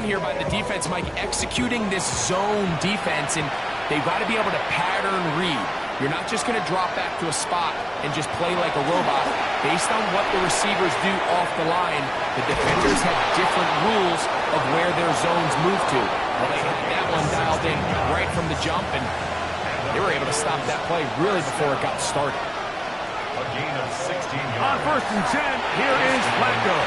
here by the defense, Mike, executing this zone defense, and they've got to be able to pattern read. You're not just going to drop back to a spot and just play like a robot. Based on what the receivers do off the line, the defenders have different rules of where their zones move to. Well, they had that one dialed in right from the jump, and they were able to stop that play really before it got started. A gain of 16 yards. On 1st and 10, here is Flacco.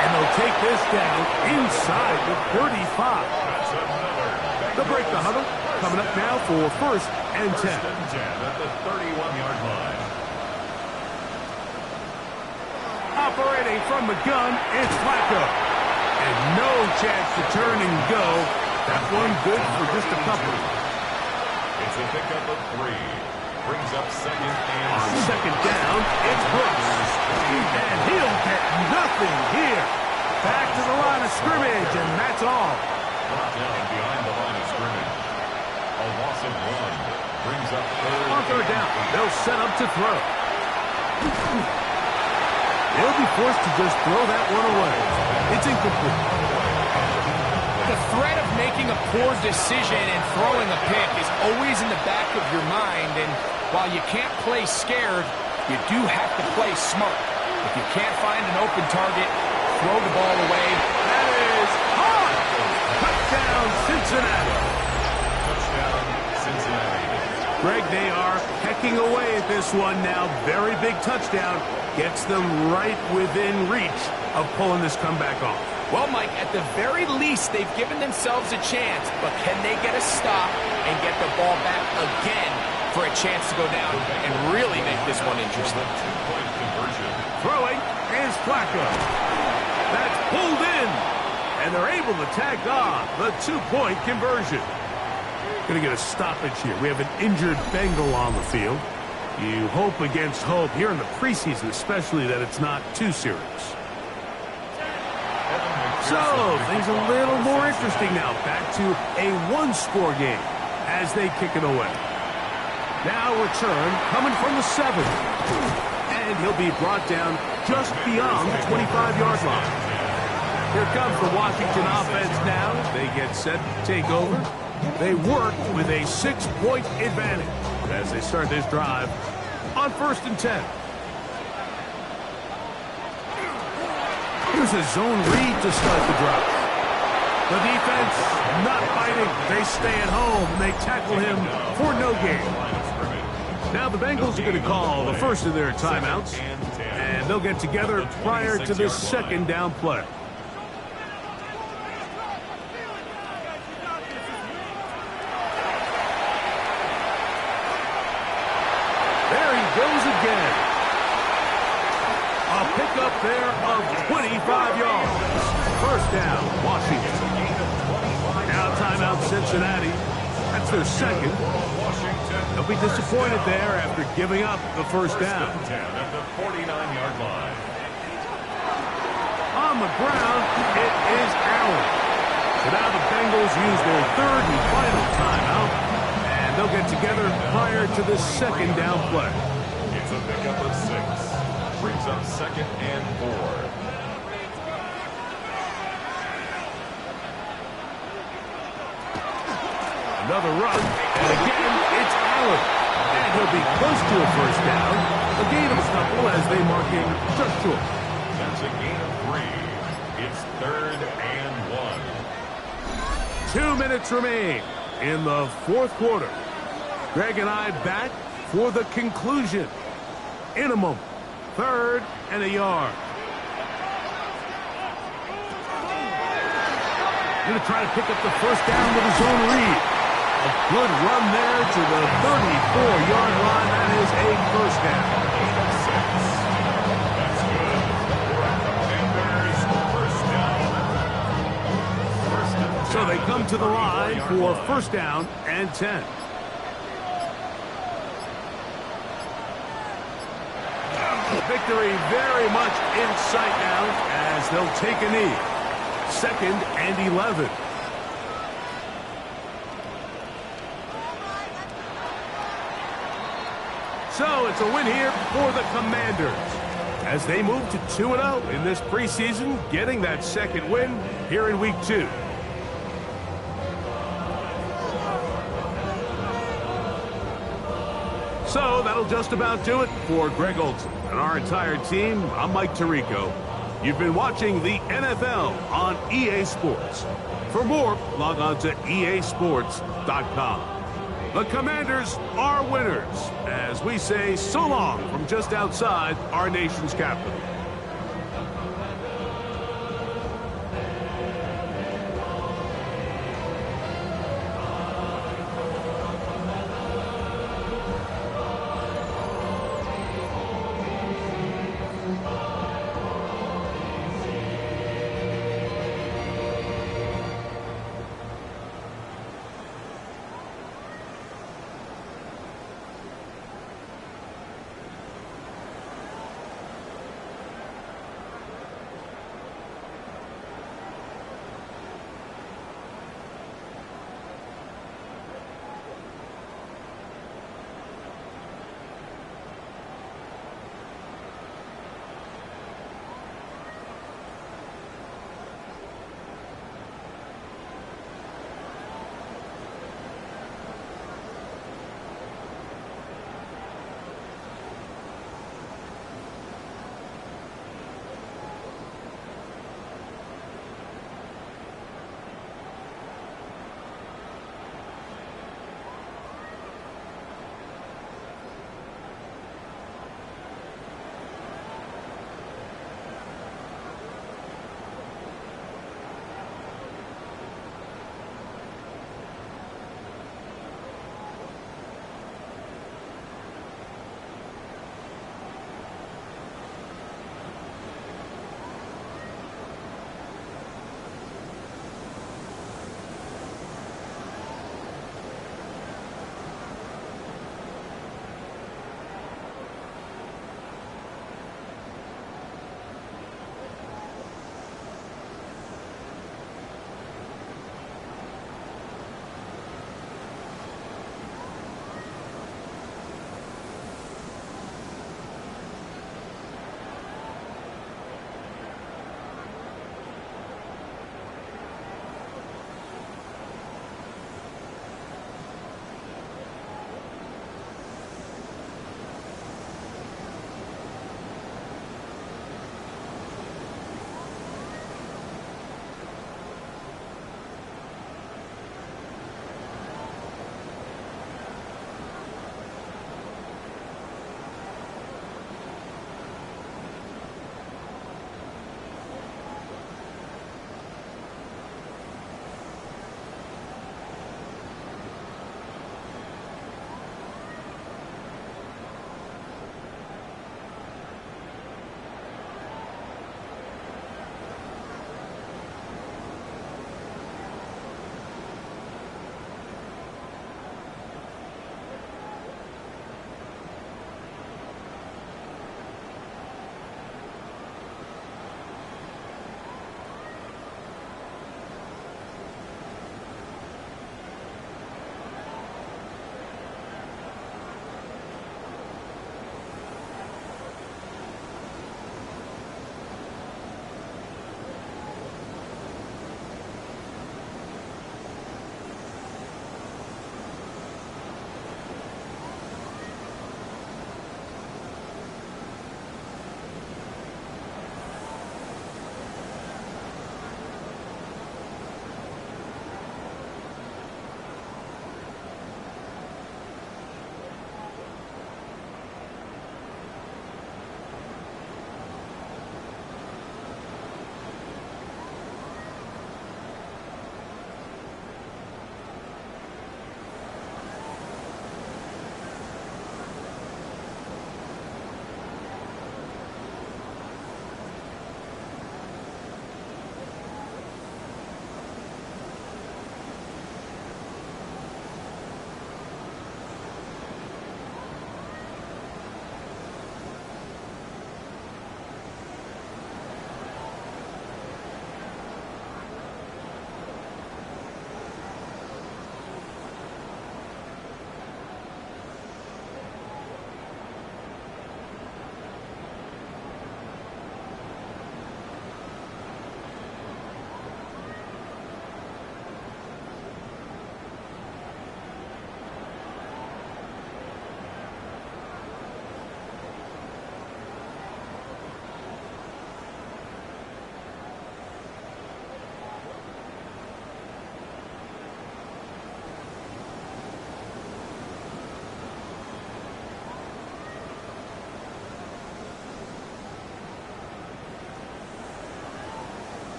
And they'll take this down inside the 35. They'll break the huddle. Coming up now for 1st and 10. 1st and 10 at the 31-yard line. Operating from the gun, it's Flacco. And no chance to turn and go. That one good for just a couple. It's a pickup of 3. Brings up 2nd and On 2nd down, it's Brooks. And he'll get nothing here. Back to the line of scrimmage, and that's all. brought down behind the line of scrimmage. A loss of 1. Brings up 3rd. On 3rd down, they'll set up to throw. They'll be forced to just throw that one away. It's incomplete. The threat of making a poor decision and throwing a pick is always in the back of your mind, and while you can't play scared, you do have to play smart. If you can't find an open target, throw the ball away. That is hard. Touchdown, Cincinnati. Touchdown, Cincinnati. Greg, they are pecking away at this one now. Very big touchdown. Gets them right within reach of pulling this comeback off. Well, Mike, at the very least, they've given themselves a chance, but can they get a stop and get the ball back again for a chance to go down and really make this one interesting? 2-point conversion. Throwing is Flacco. That's pulled in, and they're able to tack on the 2-point conversion. Going to get a stoppage here. We have an injured Bengal on the field. You hope against hope here in the preseason, especially that it's not too serious. So, things a little more interesting now. Back to a one-score game as they kick it away. Now return coming from the 7. And he'll be brought down just beyond the 25-yard line. Here comes the Washington offense now. They get set to take over. They work with a 6-point advantage as they start this drive on 1st and 10. Here's a zone read to start the drive. The defense not fighting. They stay at home. They tackle him for no gain. Now the Bengals are going to call the first of their timeouts, and they'll get together prior to this 2nd down play. There he goes again. A pickup there of 25 yards. 1st down, Washington. Now timeout, Cincinnati. That's their 2nd. They'll be disappointed there after giving up the 1st down. At the 49-yard line. On the ground, it is Allen. So now the Bengals use their 3rd and final timeout, and they'll get together prior to the 2nd down play. It's a pickup of 6. Brings up 2nd and 4. Another run, and again, it's Allen. And he'll be close to a 1st down. A gain of a couple as they mark him just short. That's a gain of 3. It's 3rd and 1. 2 minutes remain in the 4th quarter. Greg and I back for the conclusion in a moment. 3rd and a yard. Going to try to pick up the 1st down with his own read. A good run there to the 34-yard line. That is a 1st down. That's good. And there's 1st down. So they come to the line for 1st down and 10. Victory very much in sight now as they'll take a knee. 2nd and 11. So it's a win here for the Commanders. as they move to 2-0 in this preseason, getting that second win here in Week 2. So that'll just about do it for Greg Olsen and our entire team. I'm Mike Tirico. You've been watching the NFL on EA Sports. For more, log on to easports.com. The Commanders are winners, as we say so long from just outside our nation's capital.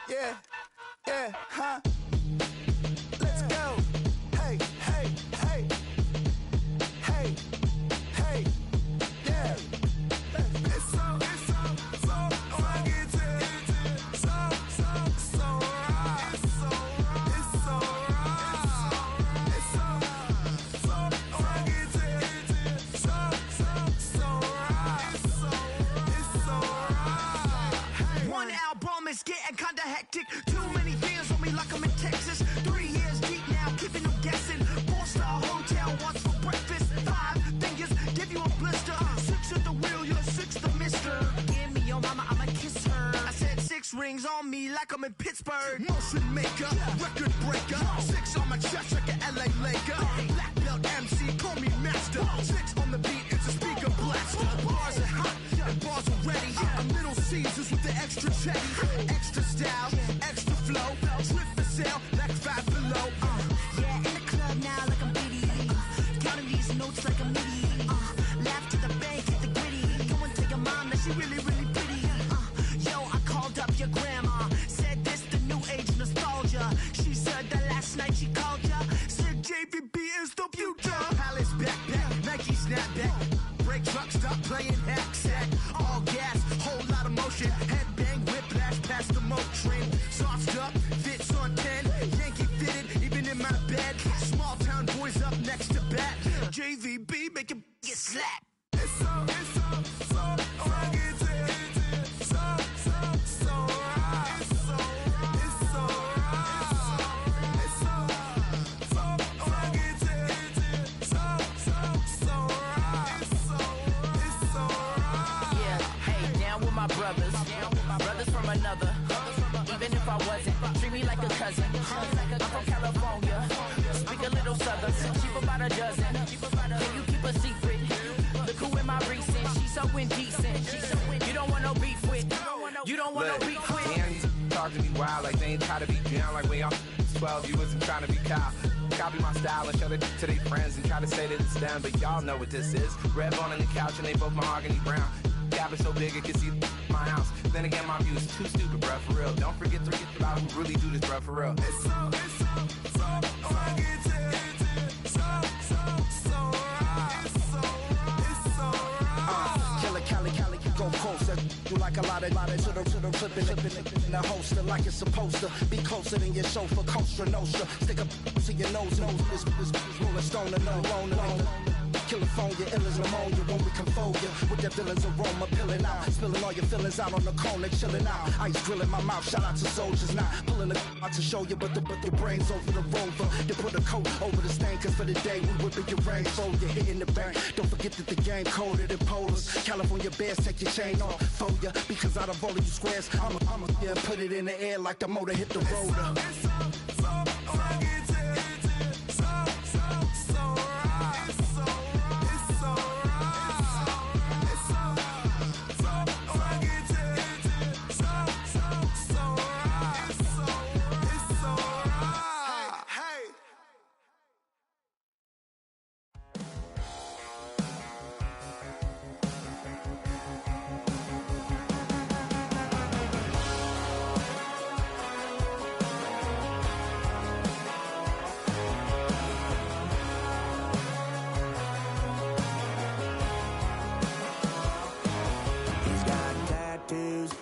Yeah, yeah, huh? Let's go. Hey, hey, hey. Hey, hey, yeah. It's so rugged. So right. It's so rugged. It's so right. It's so right. One album is getting kinda hectic. Too many fans on me like I'm in Texas. 3 years deep now, keeping them guessing. 4-star hotel, what's for breakfast? 5 fingers, give you a blister. 6 at the wheel, you're 6 the mister. Give me your mama, I'ma kiss her. I said 6 rings on me like I'm in Pittsburgh. Motion maker, record breaker. 6 on my chest like an LA Laker. Black belt MC, call me master. 6 on the beat, it's a speaker blaster. Bars are hot, and bars are ready. A Middle Caesars with the extra chetty. Extra style, extra flow. Drift for sale, like 5 below. Yeah, in the club now like I'm Biddy. Counting these notes like a MIDI. Laugh to the bank, hit the gritty. Go and tell your mom that she really, really pretty. Yo, I called up your grandma. Said this the new age nostalgia. She said that last night she called ya. Said JVB is the future. Palace backpack, Nike snapback. Break truck, stop playing hack sack. All gas, whole lot of motion. Headbang, whiplash, past the Motrin. Sauced up, fits on 10. Yankee fitted, even in my bed. Small town boys up next to bat. JVB, make it get slapped. It's so rugged. So right. It's so right. It's so rugged. So right. Yeah, hey, down with my brothers. Brothers from another. Even if I wasn't, treat me like a cousin. I'm from California. Speak a little southern. Cheap about a dozen. Can you keep a secret? Look who in my recent. She's so indecent. You don't want no beef with. You don't want no beef with. Damn, you talk to me wild like they ain't try to be down. Like when y'all 12, you wasn't trying to be Kyle. Copy my style and show it to their friends and try to say that it's them, but y'all know what this is. Red bone on the couch and they both mahogany brown. Gap is so big it can see my house. Then again, my view is too stupid, bruh, for real. Don't forget about who really do this, bruh, for real. It's so rugged. So right. It's so right. Killer Cali, go closer. You like a lot of to the flipping in the holster like it's supposed to be closer than your chauffeur. Costa Nostra, stick up to your nose. This rolling stone and alone. California, ill as pneumonia when we can fold ya with that villain's aroma, peeling out, spilling all your feelings out on the corner, chilling out. Ice grilling my mouth, shout out to soldiers, not pulling the out to show you, but the brains over the rover. They put a coat over the stain, cause for the day we whipping your range, fold you hitting the bank. Don't forget that the game colder than polars. California bears, take your chain off for ya, because out of all of you squares, I'ma yeah, put it in the air like the motor hit the rotor. It's so rugged. So right. It's so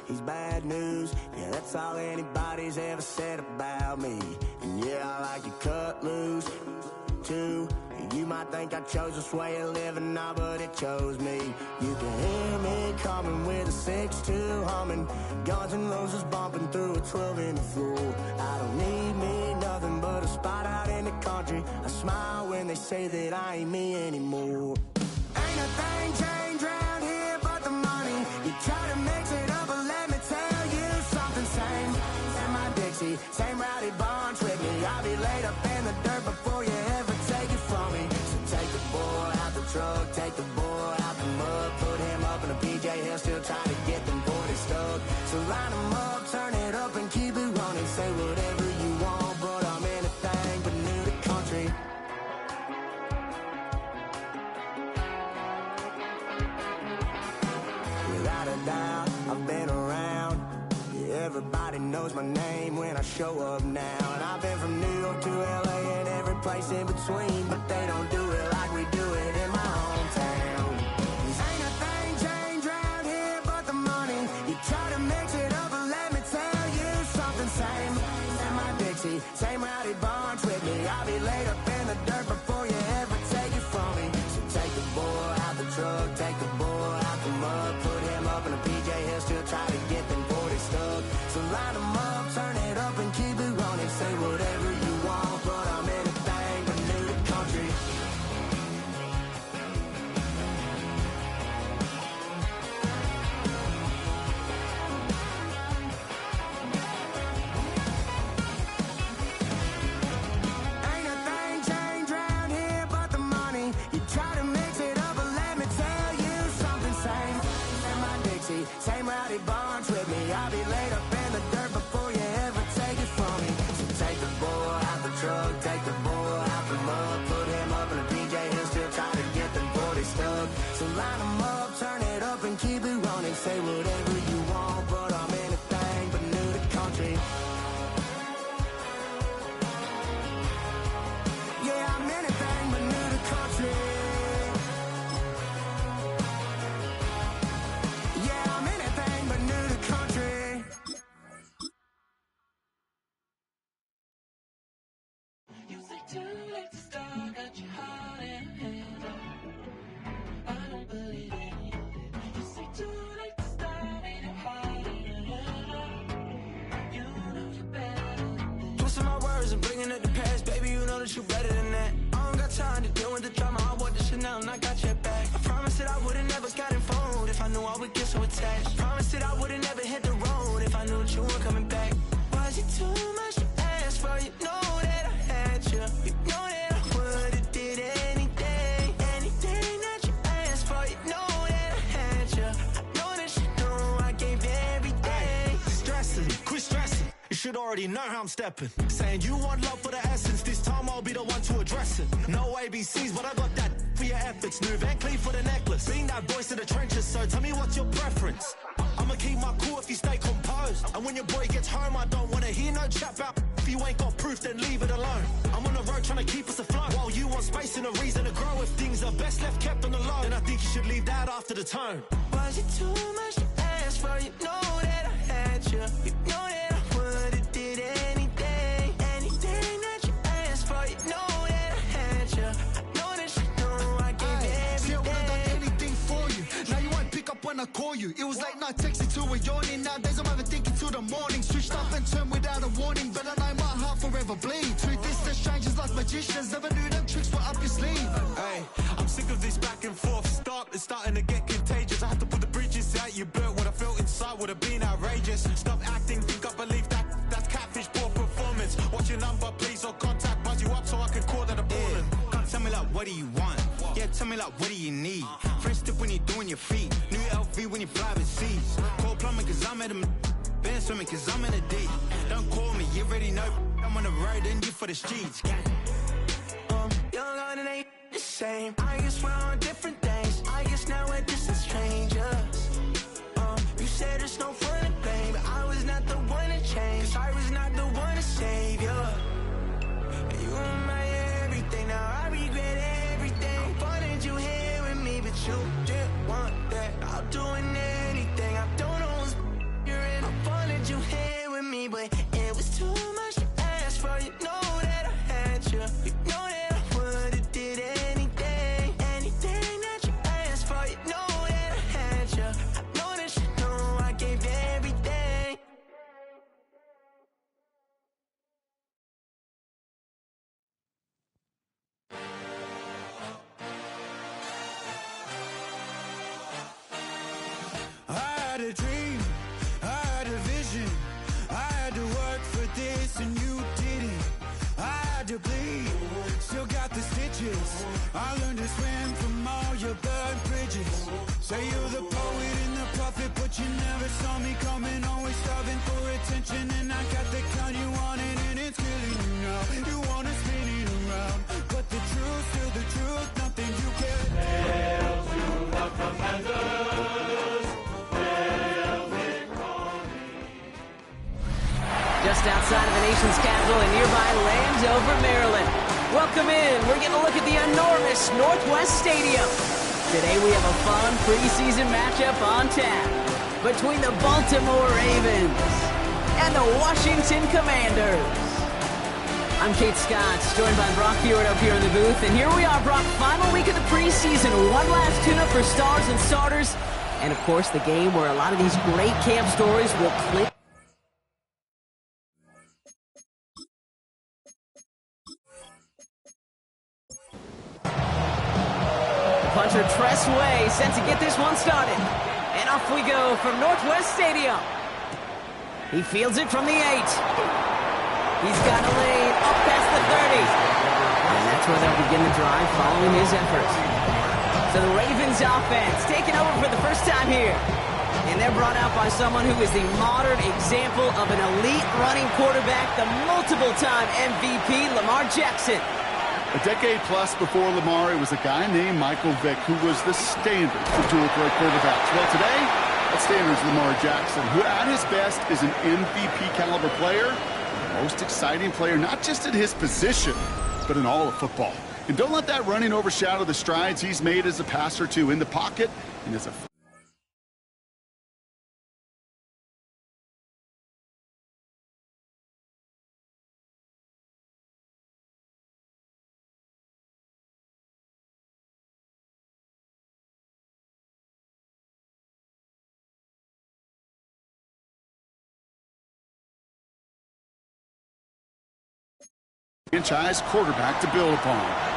He's bad news, yeah, that's all anybody's ever said about me. And yeah, I like you cut loose, too. You might think I chose this way of living now, but it chose me. You can hear me coming with a 6-2 humming, Guns N' Roses bumping through a 12-inch floor. I don't need me nothing but a spot out in the country. I smile when they say that I ain't me anymore. Ain't a thing changed around here but the money. You try to mix it up, but let me tell you something. Same in my Dixie, same rowdy bunch with me. I'll be laid up in the dirt before you ever take it from me. So take the boy out the truck, take the boy out the mud, put him up in a PJ Hill, still trying to get them 40 stuck. So line them up, turn it up and keep it running. Say whatever you want, but I'm anything but new to country. Without a doubt, I've been around. Yeah, everybody knows my name when I show up now. And I've been from New York to LA and every place in between, but they don't do it like we do it in my hometown. Ain't a thing changed round here but the money. You try to mix it up and let me tell you something. Same in my Dixie, same rowdy bunch with me. I'll be laid up in the dirt before you ever take it from me. So take the boy out the truck, take the boy out the mud, put him up in a PJ, he'll still try to get them 40 stuck. So line them up, turn it up and keep it running. Say whatever you want, but I'm anything but new to country. Ain't a thing changed round here but the money. You try to mix it up and let me tell you something. Same in my Dixie, same rowdy bunch with me. I'll be laid up in the dirt before you ever take it from me. So take the boy out the truck, take the boy out the mud, put him up in a PJ, he'll still try to get them 40 stuck. So line them up, turn it up and keep it running. Say whatever you want, but I'm anything but new to country. Yeah, I'm anything but new to country. Yeah, I'm anything but new to country. You say too late to start, got your heart in hand. I don't believe any of it. You say too late to start, ain't it hard in your head? You know you're better than this. Twisting my words and bringing it to pass, baby, you know that you better than that. I don't got time to deal with the drama, I want the Chanel and I got your back. I promised that I would've never got involved if I knew I would get so attached. I promised that I would've never hit the road if I knew that you were coming back. Was it too much to ask for? You know that I had you. You know that I would've did anything, anything that you asked for. You know that I had you. I know that you know I gave everything. Stressing, quit stressing. You should already know how I'm stepping. Saying you want love for the essence, this time I'll be the one to address it. No ABCs, but I got that for your efforts. New Van Cleef for the necklace. Being that voice in the trenches, so tell me what's your preference. I'ma keep my cool if you stay composed. And when your boy gets home, I don't wanna hear no chat about if you ain't got proof, then leave it alone. I'm on the road trying to keep us afloat, while you want space and a reason to grow. If things are best left kept on the low, then I think you should leave that after the tone. Was it too much to ask for? You know that I had you. You know that I would've did anything, anything that you asked for. You know that I had you. I know that you know I gave everything. See, I would've done anything for you. Now you won't pick up when I call you. It was late night texting till we're yawning. Nowadays I'm overthinking till the morning. Switched up and turned without a warning, but I know my heart forever bleeds. Two distant strangers like magicians, never knew them tricks were up your sleeve. Hey, I'm sick of this back and forth. It's starting to get contagious. I had to put the bridges out you built. What I felt inside would have been outrageous. Stop acting, think I believe that's catfish, poor performance. What's your number, please, or contact, buzz you up so I can call that a problem. Come tell me like, what do you want? Yeah, tell me like, what do you need? French tip when you're doing your feet. New LV when you're fly overseas. Call plumbing cause I'm at a been swimming cause I'm in a deep. Don't call me, you already know I'm on the road and you for the streets. Young and it ain't the same. I guess we're on different things. I guess now we're distant strangers. You said there's no fun to blame, but I was not the one to change. 'Cause I was not the one to save you. You were my everything, now I regret everything. I wanted you here with me, but you didn't want that. I'll do anything, I don't know what's you're in. I wanted you here with me, but it was too much to ask for. You know that I had you. You know that I would've did anything, anything that you asked for. You know that I had you. I know that you know I gave everything. I had a dream, I had a vision. I had to work for this and you didn't. I had to bleed, still got the stitches. I learned to swim from all your burned bridges. Say you're the poet and the prophet, but you never saw me coming. Always starving for attention, and I got the kind you wanted, and it's killing you now. You wanna spin it around, but the truth's still the truth. Nothing you can. Hail to the commanders, hail victory. just outside of the nation's capital in nearby Landover, Maryland. Welcome in. We're going to look at the enormous Northwest Stadium. Today we have a fun preseason matchup on tap between the Baltimore Ravens and the Washington Commanders. I'm Kate Scott, joined by Brock Hewitt up here in the booth. And here we are, Brock, final week of the preseason. One last tune-up for stars and starters. And, of course, the game where a lot of these great camp stories will click. Punter Tress Way set to get this one started. And off we go from Northwest Stadium. He fields it from the 8. He's got a lane up past the 30. And that's where they'll begin the drive following his efforts. So the Ravens offense taking over for the first time here. And they're brought out by someone who is the modern example of an elite running quarterback, the multiple-time MVP, Lamar Jackson. A decade plus before Lamar, it was a guy named Michael Vick who was the standard for dual-threat quarterbacks. Well, today, that standard is Lamar Jackson, who at his best is an MVP-caliber player, the most exciting player, not just in his position, but in all of football. And don't let that running overshadow the strides he's made as a passer, too, in the pocket and as a... franchise quarterback to build upon.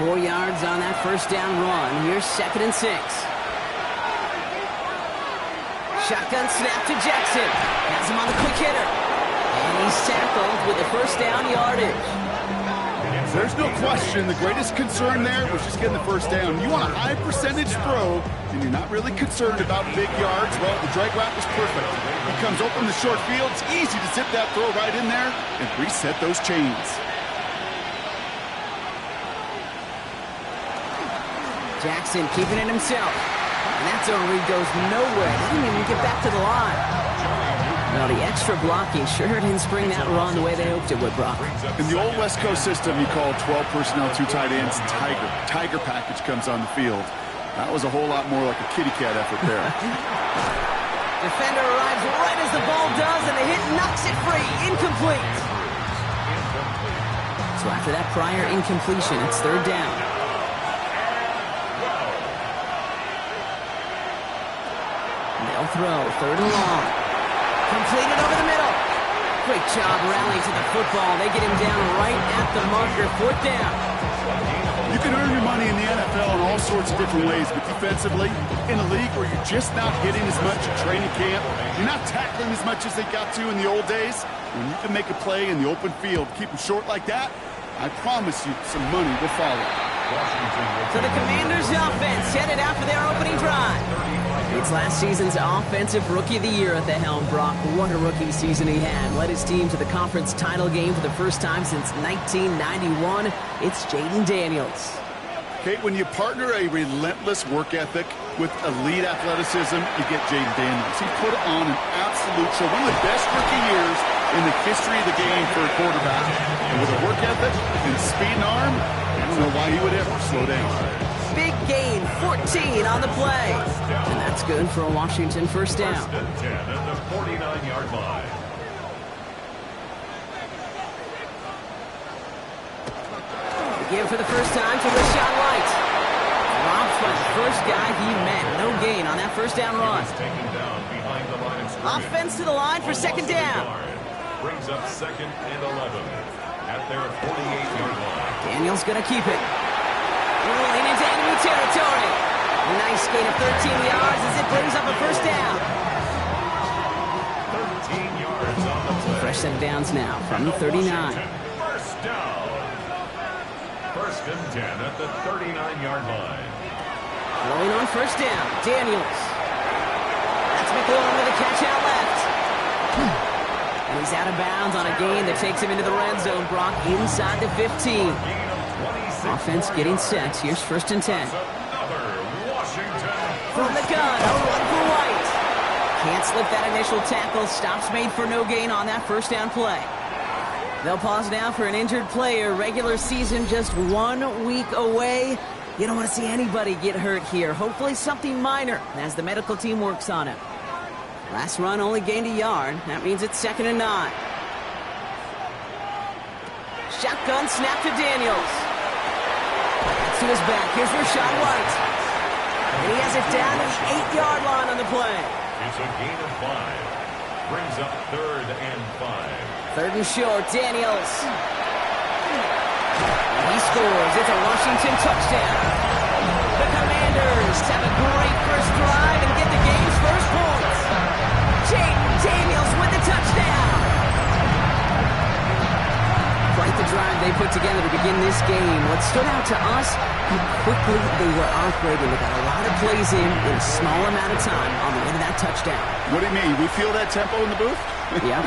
.4 yards on that first down run. Here's 2nd and 6. Shotgun snap to Jackson. Has him on the quick hitter. And he's tackled with the first down yardage. There's no question the greatest concern there was just getting the first down. You want a high percentage throw, and you're not really concerned about big yards. Well, the drag route was perfect. He comes open the short field. It's easy to zip that throw right in there and reset those chains. Jackson keeping it himself. And that zone read goes nowhere. He didn't even get back to the line. No, the extra blocking sure didn't spring that run the way they hoped it would, Brock. In the old West Coast system, you call 12 personnel, 2 tight ends, Tiger. Tiger package comes on the field. That was a whole lot more like a kitty cat effort there. Defender arrives right as the ball does, and the hit knocks it free. Incomplete. So after that prior incompletion, it's 3rd down. They'll throw 3rd and long. Completed over the middle. Great job rallying to the football. They get him down right at the marker. 4th down. You can earn your money in the NFL in all sorts of different ways, but defensively, in a league where you're just not hitting as much at training camp, you're not tackling as much as they got to in the old days, when you can make a play in the open field, keep them short like that, I promise you some money will follow. So the Commanders' offense headed out for their opening drive. It's last season's Offensive Rookie of the Year at the helm. Brock, what a rookie season he had. Led his team to the conference title game for the first time since 1991. It's Jayden Daniels. Kate, when you partner a relentless work ethic with elite athleticism, you get Jayden Daniels. He put on an absolute show. One of the best rookie years in the history of the game for a quarterback. And with a work ethic and speed and arm, I don't know why he would ever slow down. Big gain, 14 on the play. And that's good for a Washington first down. 1st and 10 at the 49-yard line. Give for the first time to Rashawn White. Dropped by the first guy he met. No gain on that first down run. Offense to the line for 2nd down. Brings up 2nd and 11 at their 48-yard line. Daniels going to keep it. Rolling into enemy territory. A nice gain of 13 yards as it brings up a first down. 13 yards on the play. Fresh set of downs now from the 39. First down. 1st and 10 at the 39-yard line. Rolling on first down. Daniels. That's McLaurin with a catch out left. And he's out of bounds on a gain that takes him into the red zone. Brock inside the 15. Offense getting set. Here's 1st and 10. From the gun, a run for White. Can't slip that initial tackle. Stops made for no gain on that first down play. They'll pause now for an injured player. Regular season just 1 week away. You don't want to see anybody get hurt here. Hopefully something minor as the medical team works on it. Last run only gained a yard. That means it's 2nd and 9. Shotgun snap to Daniels. To his back. Here's Rashawn White. And he has it down to the 8-yard line on the play. It's a gain of 5. Brings up 3rd and 5. 3rd and short. Daniels. And he scores. It's a Washington touchdown. The Commanders have a great first drive and get the game's first points. Jayden Daniels with the touchdown. Quite the drive they put together to begin this game. What stood out to us, how quickly they were operating. They got a lot of plays in a small amount of time on the way to that touchdown. What do you mean? We feel that tempo in the booth? Yep.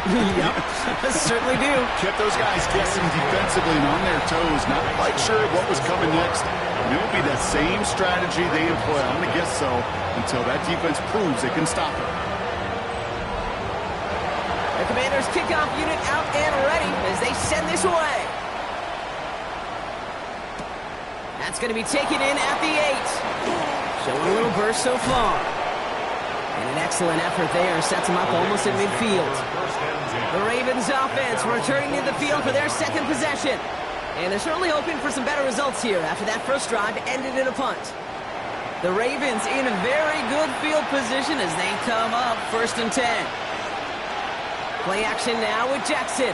Certainly do. Kept those guys guessing defensively and on their toes, not quite sure what was coming next. And it will be that same strategy they employ. I'm going to guess so until that defense proves they can stop it. The Commanders' kickoff unit out and ready as they send this away. That's going to be taken in at the 8. Showing a little burst so far. And an excellent effort there sets them up almost at midfield. The Ravens offense returning to the field for their 2nd possession. And they're certainly hoping for some better results here after that first drive ended in a punt. The Ravens in a very good field position as they come up 1st and 10. Play action now with Jackson.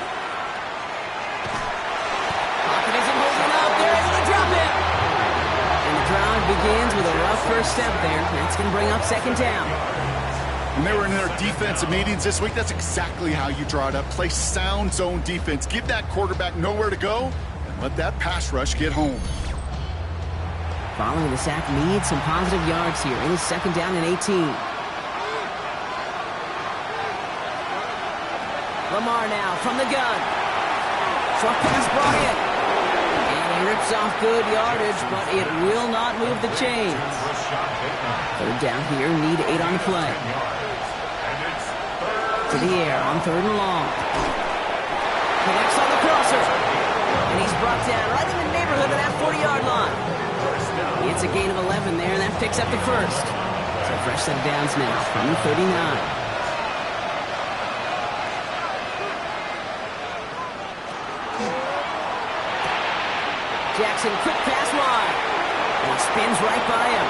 Pocket isn't holding up. They're able to drop it. And the drive begins with a rough first step there. That's going to bring up 2nd down. When they were in their defensive meetings this week, that's exactly how you draw it up. Play sound zone defense. Give that quarterback nowhere to go and let that pass rush get home. Following the sack needs some positive yards here. It is 2nd down and 18. Lamar now from the gun. Short pass brought in. And he rips off good yardage, but it will not move the chains. 3rd down here, need 8 on the play. To the air on 3rd and long. Connects on the crosser. And he's brought down right in the neighborhood of that 40-yard line. It's a gain of 11 there, and that picks up the first. So fresh set of downs now from the 39. Jackson, quick pass wide. And he spins right by him.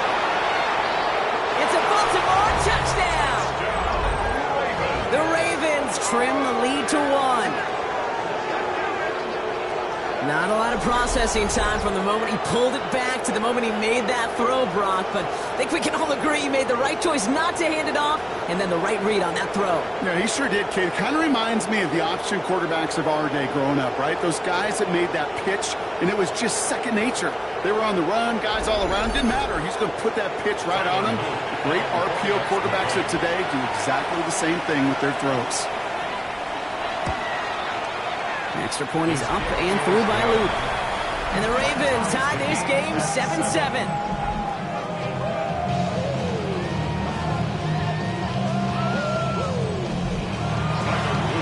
It's a Baltimore touchdown! The Ravens Ravens trim the lead to 1. Not a lot of processing time from the moment he pulled it back to the moment he made that throw, Brock. But I think we can all agree he made the right choice not to hand it off, and then the right read on that throw. Yeah, he sure did, Kate. It kind of reminds me of the option quarterbacks of our day growing up, right? Those guys that made that pitch, and it was just second nature. They were on the run, guys all around. Didn't matter. He's going to put that pitch right on them. Great RPO quarterbacks of today do exactly the same thing with their throws. An extra point is up and through by Luke. And the Ravens tie this game 7-7.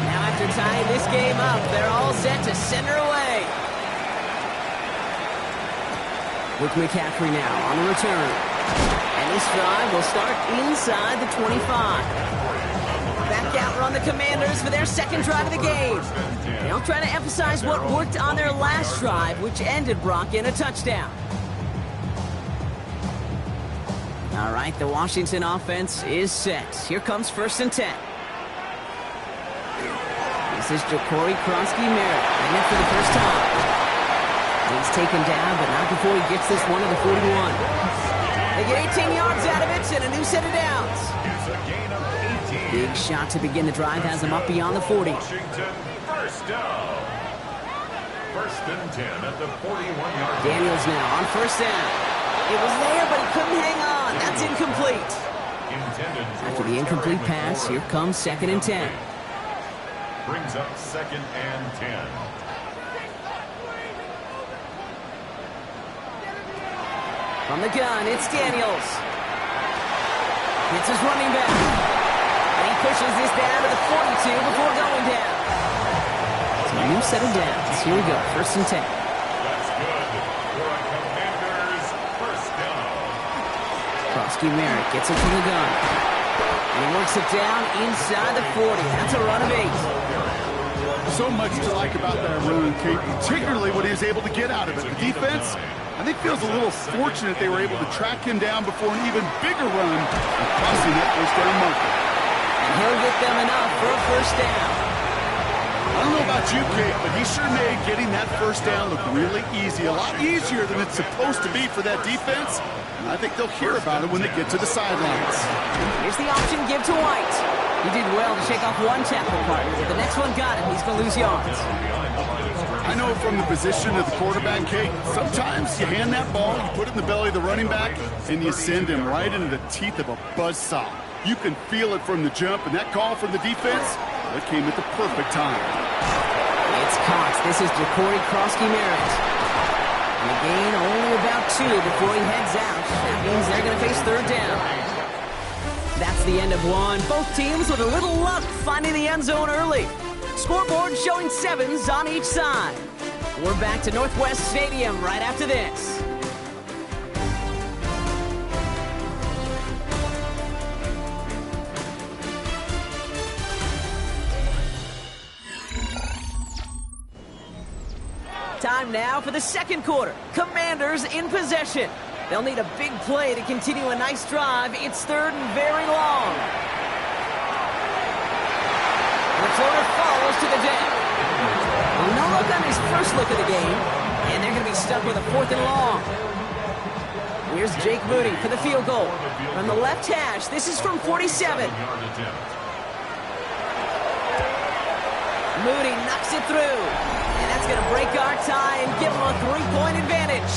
Now after tying this game up, they're all set to center away. With McCaffrey now on the return. And this drive will start inside the 25. Back out run the Commanders for their second drive of the game. They'll try to emphasize what worked on their last drive, which ended, Brock, in a touchdown. All right, the Washington offense is set. Here comes 1st and 10. This is Jacory Kronsky-Merritt, in it for the first time. He's taken down, but not before he gets this one to the 41. They get 18 yards out of it and a new set of downs. Big shot to begin the drive has him up beyond the 40. Washington, first down. 1st and 10 at the 41-yard line. Daniels now on 1st down. It was there, but he couldn't hang on. That's incomplete. After the incomplete pass, here comes 2nd and 10. Brings up 2nd and 10. From the gun, it's Daniels. It's his running back. And he pushes this down to the 42 before going down. So a new set of downs. Here we go, 1st and 10. That's good for a Commanders first down. Kronsky-Merritt gets it from the gun. And he works it down inside the 40. That's a run of 8. So much to like about that run, Kate, particularly what he was able to get out of it. The defense, I think, feels a little fortunate they were able to track him down before an even bigger run and crossing that first down marker. And he'll get them enough for a first down. I don't know about you, Kate, but he sure made getting that first down look really easy. A lot easier than it's supposed to be for that defense. And I think they'll hear about it when they get to the sidelines. Here's the option give to White. He did well to shake off one tackle partner. If the next one got him, he's going to lose yards. I know from the position of the quarterback, Kate, sometimes you hand that ball, you put it in the belly of the running back, and you send him right into the teeth of a buzzsaw. You can feel it from the jump, and that call from the defense, that came at the perfect time. It's Cox. This is Jacory Kronsky-Merritt. And the gain only about 2 before he heads out. That means they're going to face 3rd down. That's the end of one. Both teams with a little luck finding the end zone early. Scoreboard showing 7s on each side. We're back to Northwest Stadium right after this. Time now for the second quarter. Commanders in possession. They'll need a big play to continue a nice drive. It's 3rd and very long. The floater falls to the deck. No look on his first look of the game. And they're going to be stuck with a 4th and long. Here's Jake Moody for the field goal. From the left hash, this is from 47. Moody knocks it through. And that's going to break our tie and give him a 3-point advantage.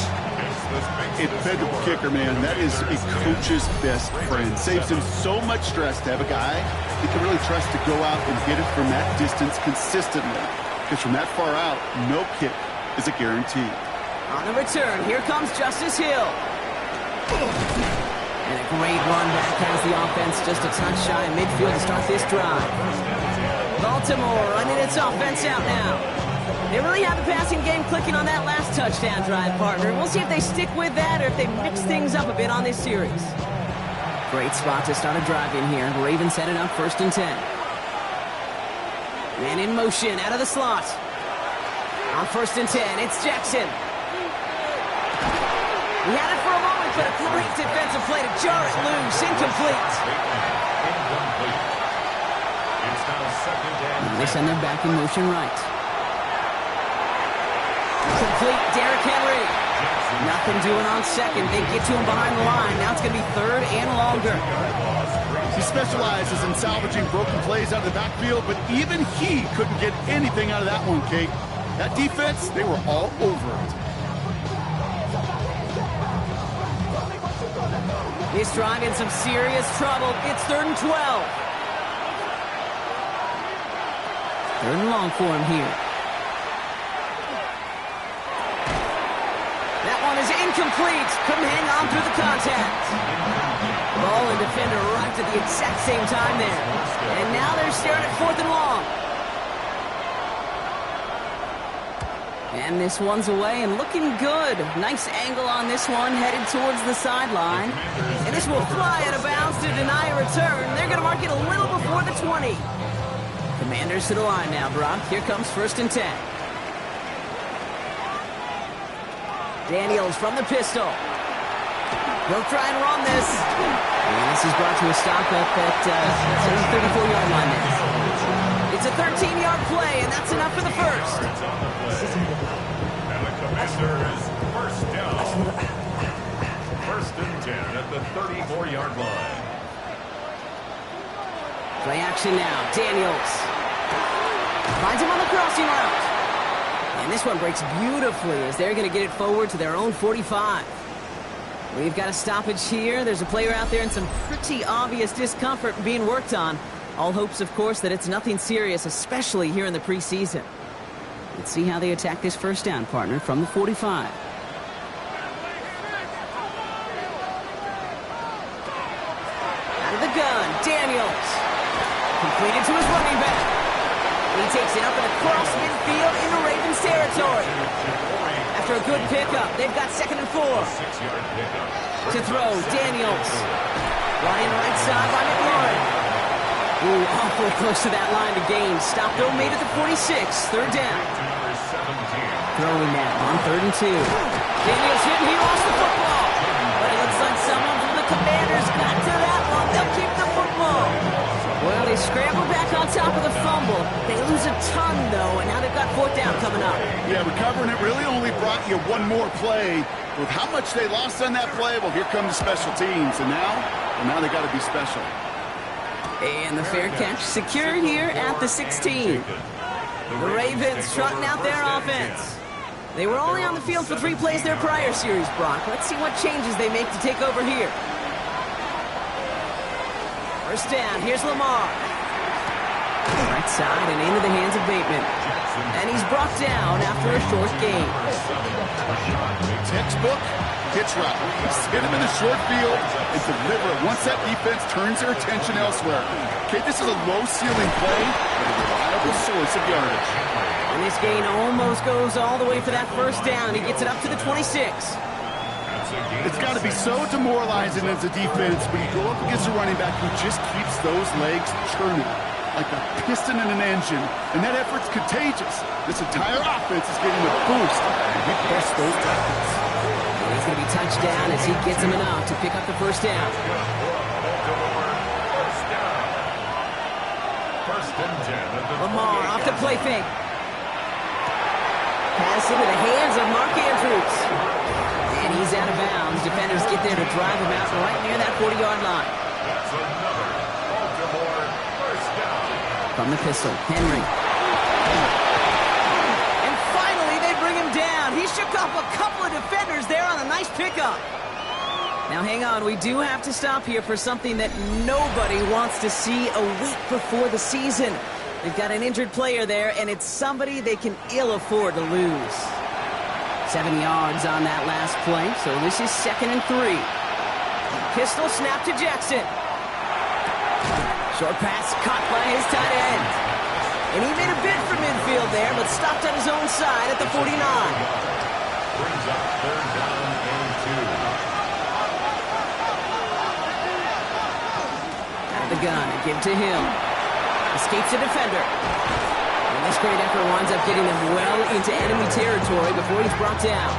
A federal kicker, man, that is a coach's best friend. Saves him so much stress to have a guy he can really trust to go out and hit it from that distance consistently. Because from that far out, no kick is a guarantee. On the return, here comes Justice Hill. And a great run back has the offense just a touch shy of midfield to start this drive. Baltimore running its offense out now. They really have the passing game clicking on that last touchdown drive, partner. We'll see if they stick with that or if they mix things up a bit on this series. Great spot to start a drive in here. Ravens set it up 1st and 10. Man in motion out of the slot. On 1st and 10, it's Jackson. He had it for a moment, but a great defensive play to jar it loose. Incomplete. It's now 2nd They send them back in motion right. Complete, Derrick Henry. Nothing doing on second. They get to him behind the line. Now it's going to be third and longer. He specializes in salvaging broken plays out of the backfield, but even he couldn't get anything out of that one, Kate. That defense, they were all over it. This drive in some serious trouble. It's 3rd and 12. 3rd and long for him here. That one is incomplete. Couldn't hang on through the contact. Ball and defender right at the exact same time there. And now they're staring at 4th and long. And this one's away and looking good. Nice angle on this one, headed towards the sideline. And this will fly out of bounds to deny a return. They're going to mark it a little before the 20. Commanders to the line now, Brock. Here comes 1st and 10. Daniels from the pistol. They'll try and run this. And this is brought to a stop up at the 34-yard line there. It's a 13-yard play, and that's enough for the first. And the Commanders first down. 1st and 10 at the 34-yard line. Play action now. Daniels finds him on the crossing route. And this one breaks beautifully as they're going to get it forward to their own 45. We've got a stoppage here. There's a player out there in some pretty obvious discomfort being worked on. All hopes, of course, that it's nothing serious, especially here in the preseason. Let's see how they attack this first down, partner, from the 45. Out of the gun, Daniels. Completed to his running back. He takes it up and across midfield into Ravens territory. After a good pickup, they've got 2nd and 4. To throw, Daniels. Ryan right side by McLaurin. Ooh, awful close to that line to gain. Stopped though, made it to 46. 3rd down. Throwing that on 3rd and 2. Daniels hit and he lost the football. But it looks like someone from the Commanders got to that one. They'll keep the football. Well, they scramble back on top of the fumble. They lose a ton, though, and now they've got 4th down coming up. Yeah, recovering it really only brought you one more play. With how much they lost on that play, well, here come the special teams. And now they got to be special. And the fair catch secure here at the 16. The Ravens trotting out their offense. They were only on the field for 3 plays their prior series, Brock. Let's see what changes they make to take over here. First down, here's Lamar. Right side and into the hands of Bateman. And he's brought down after a short gain. Textbook pitch route. Hit him in the short field and deliver it once that defense turns their attention elsewhere. Okay, this is a low-ceiling play, but a reliable source of yardage. And this gain almost goes all the way for that first down. He gets it up to the 26. It's got to be so demoralizing as a defense when you go up against a running back who just keeps those legs churning like a piston in an engine, and that effort's contagious. This entire offense is getting a boost, and he busts those tackles. And he's going to be touched down as he gets him enough to pick up the first down. Lamar off the play fake. Pass into the hands of Mark Andrews. And he's out of bounds. Defenders get there to drive him out right near that 40-yard line. That's another Baltimore first down. From the pistol, Henry. And finally, they bring him down. He shook off a couple of defenders there on a nice pickup. Now, hang on. We do have to stop here for something that nobody wants to see a week before the season. They've got an injured player there, and it's somebody they can ill afford to lose. 7 yards on that last play, so this is 2nd and 3. Pistol snap to Jackson. Short pass caught by his tight end. And he made a bid for midfield there, but stopped on his own side at the 49. Brings up 3rd down and 2. Out of the gun, give to Hill. Escapes a defender. And this great effort winds up getting them well into enemy territory before he's brought down.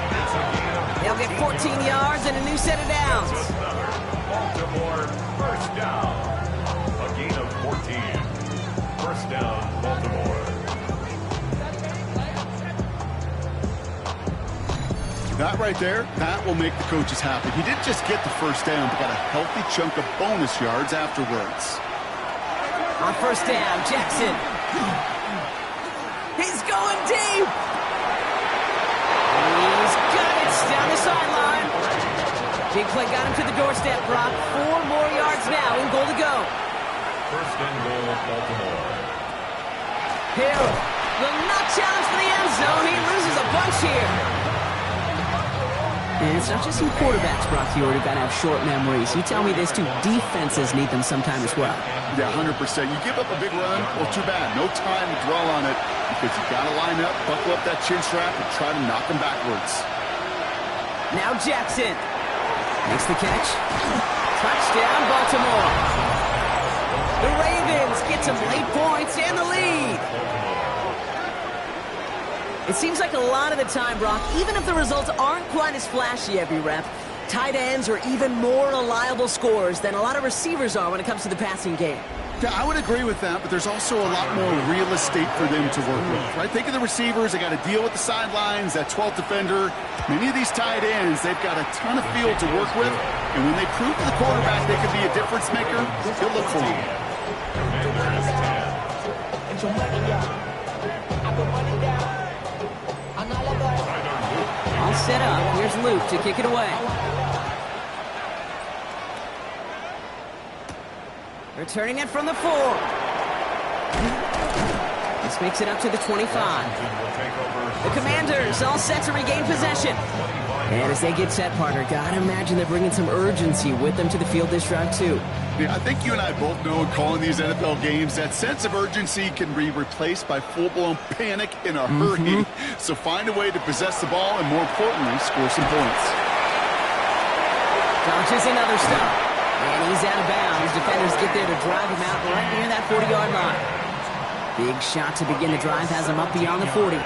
They'll get 14 yards and a new set of downs. Baltimore first down. A gain of 14. First down, Baltimore. That right there, that will make the coaches happy. He didn't just get the first down, but got a healthy chunk of bonus yards afterwards. On first down, Jackson. He's going deep. He's got it down the sideline. Big play got him to the doorstep, Brock. 4 more yards now in goal to go. First and goal, Baltimore. Hill will not challenge for the end zone. He loses a bunch here. And it's not just some quarterbacks, Brock, you already got to have short memories. You tell me this too, defenses need them sometime as well. Yeah, 100%. You give up a big run, well, too bad. No time to dwell on it because you got to line up, buckle up that chin strap, and try to knock them backwards. Now Jackson makes the catch. Touchdown, Baltimore. The Ravens get some late points and the lead. It seems like a lot of the time, Brock, even if the results aren't quite as flashy every rep, tight ends are even more reliable scorers than a lot of receivers are when it comes to the passing game. Yeah, I would agree with that, but there's also a lot more real estate for them to work with, right? Think of the receivers. They got to deal with the sidelines, that 12th defender. Many of these tight ends, they've got a ton of field to work with, and when they prove to the quarterback they could be a difference maker, he'll look for them. All set up. Here's Luke to kick it away. Returning it from the 4. This makes it up to the 25. The Commanders all set to regain possession. And as they get set, partner, gotta imagine they're bringing some urgency with them to the field this drive too. Yeah, I think you and I both know in calling these NFL games that sense of urgency can be replaced by full-blown panic in a hurry. So find a way to possess the ball and, more importantly, score some points. Dodges another stop. And he's out of bounds. Defenders get there to drive him out right near that 40-yard line. Big shot to begin the drive has him up beyond the 40.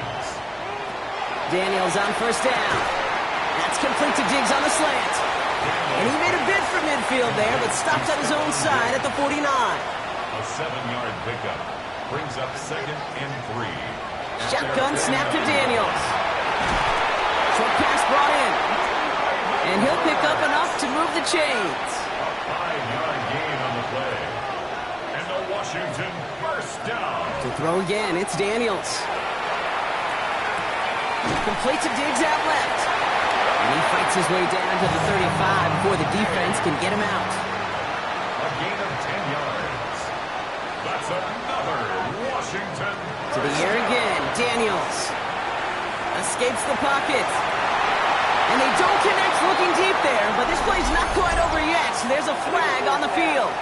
Daniels on first down. That's complete to Diggs on the slant. And he made a bid for midfield there, but stops at his own side at the 49. A 7-yard pickup brings up 2nd and 3. Shotgun snap to Daniels. Short pass brought in. And he'll pick up enough to move the chains. A 5-yard gain on the play. And the Washington first down. To throw again, it's Daniels. Complete to Diggs out left. And he fights his way down to the 35 before the defense can get him out. A gain of 10 yards. That's another Washington. To the air again, Daniels. Escapes the pocket. And they don't connect looking deep there, but this play's not quite over yet. So there's a flag on the field.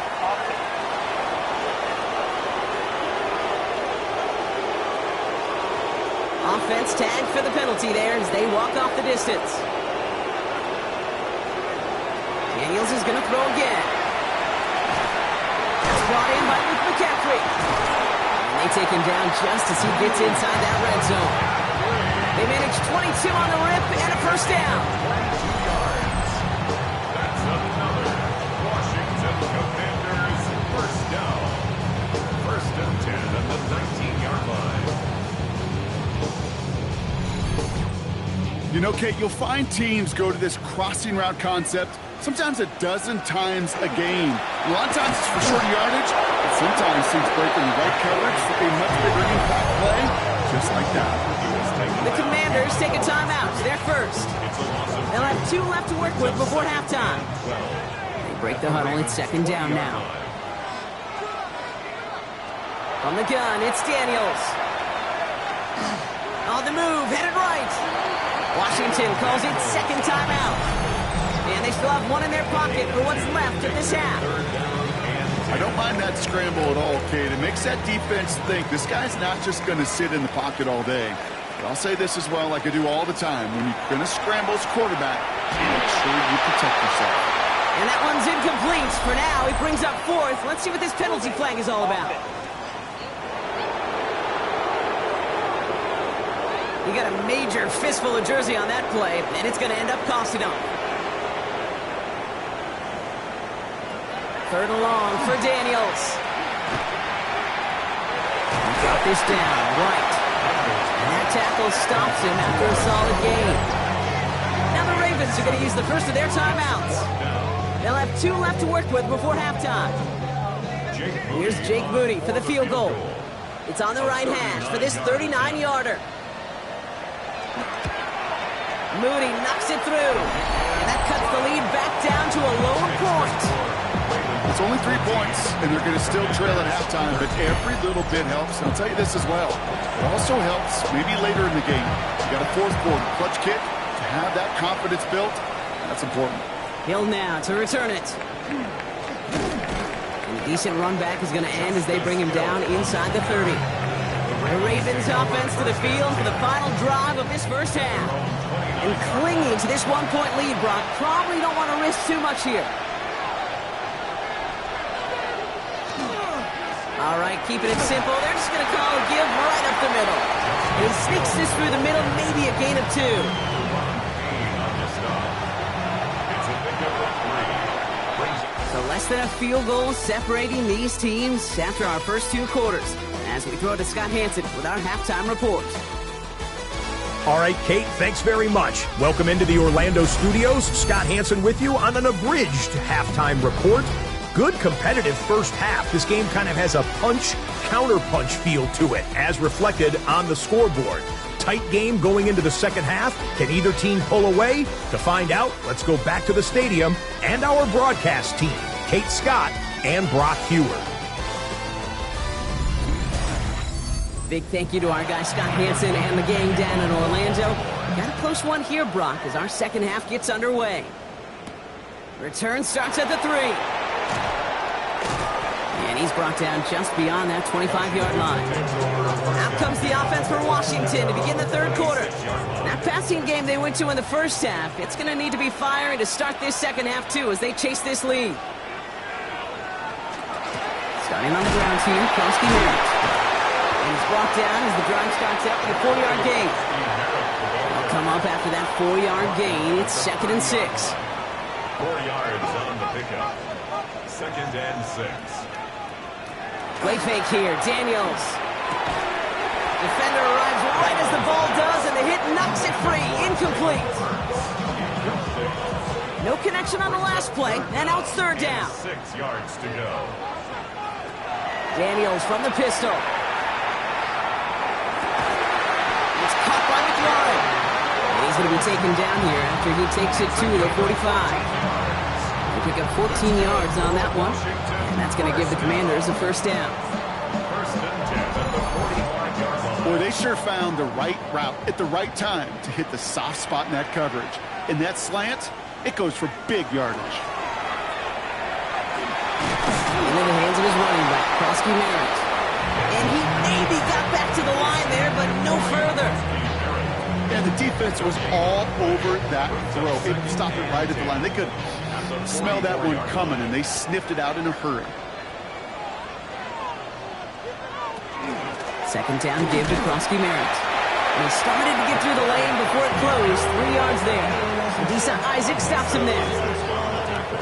Offense tagged for the penalty there as they walk off the distance. Daniels is going to throw again. That's brought in by Luke McCaffrey. And they take him down just as he gets inside that red zone. They manage 22 on the rip and a first down. 22 yards. That's another Washington Commanders first down. 1st and 10 at the 19-yard line. You know, Kate, you'll find teams go to this crossing route concept sometimes a dozen times a game. A lot of times it's for short yardage, but sometimes teams break in the right coverage for a much bigger impact play, just like that. The Commanders take a timeout. They're first. They'll have 2 left to work with before halftime. They break the huddle. It's 2nd down now. On the gun, it's Daniels. On the move, headed right. Washington calls it 2nd timeout. And they still have 1 in their pocket for what's left of this half. I don't mind that scramble at all, Kate. It makes that defense think this guy's not just going to sit in the pocket all day. But I'll say this as well, like I do all the time. When you're going to scramble as quarterback, make sure you protect yourself. And that one's incomplete. For now, he brings up 4th. Let's see what this penalty flag is all about. He got a major fistful of jersey on that play, and it's going to end up costing him. 3rd and long for Daniels. He got this down, right. And that tackle stops him after a solid gain. Ravens are going to use the first of their timeouts. They'll have 2 left to work with before halftime. Here's Jake Moody for the field goal. It's on the right hash for this 39-yarder. Moody knocks it through. And that cuts the lead back down to a lone point. It's only 3 points, and they're going to still trail at halftime, but every little bit helps. And I'll tell you this as well. It also helps maybe later in the game. You got a fourth quarter clutch kick to have that confidence built. That's important. Hill now to return it. And a decent run back is going to end as they bring him down inside the 30. The Ravens offense to the field for the final drive of this first half. And clinging to this 1-point lead, Brock. Probably don't want to risk too much here. All right, keeping it simple. They're just going to call a give right up the middle. And he sneaks this through the middle, maybe a gain of 2. So less than a field goal separating these teams after our first 2 quarters. As we throw it to Scott Hanson with our halftime report. All right, Kate, thanks very much. Welcome into the Orlando studios. Scott Hanson with you on an abridged halftime report. Good competitive first half. This game kind of has a punch-counter-punch feel to it, as reflected on the scoreboard. Tight game going into the second half. Can either team pull away? To find out, let's go back to the stadium and our broadcast team, Kate Scott and Brock Hewer. Big thank you to our guy Scott Hanson and the gang down in Orlando. Got a close one here, Brock, as our second half gets underway. Return starts at the 3. And he's brought down just beyond that 25-yard line. Out comes the offense for Washington to begin the third quarter. That passing game they went to in the first half, it's going to need to be firing to start this second half, too, as they chase this lead. Starting on the ground team, Krosky Merritt. And he's brought down as the drive starts up with a 4-yard gain. They'll come up after that 4-yard gain. It's 2nd and 6. 4 yards on the pickup. 2nd and 6. Play fake here, Daniels. Defender arrives right as the ball does, and the hit knocks it free. Incomplete. No connection on the last play, and now it's 3rd down. 6 yards to go. Daniels from the pistol. It's caught by McLaurin. He's going to be taken down here after he takes it to the 45. They pick up 14 yards on that one. And that's going to give the Commanders a first down. Boy, they sure found the right route at the right time to hit the soft spot in that coverage. And that slant, it goes for big yardage. Into the hands of his running back, Krosky Merritt. And he maybe got back to the line there, but no further. Yeah, the defense was all over that throw. It stopped it right at the line. They could smell that one coming, and they sniffed it out in a hurry. 2nd down give to Krosky Merritt. And he started to get through the lane before it closed. 3 yards there. Adisa Isaac stops him there.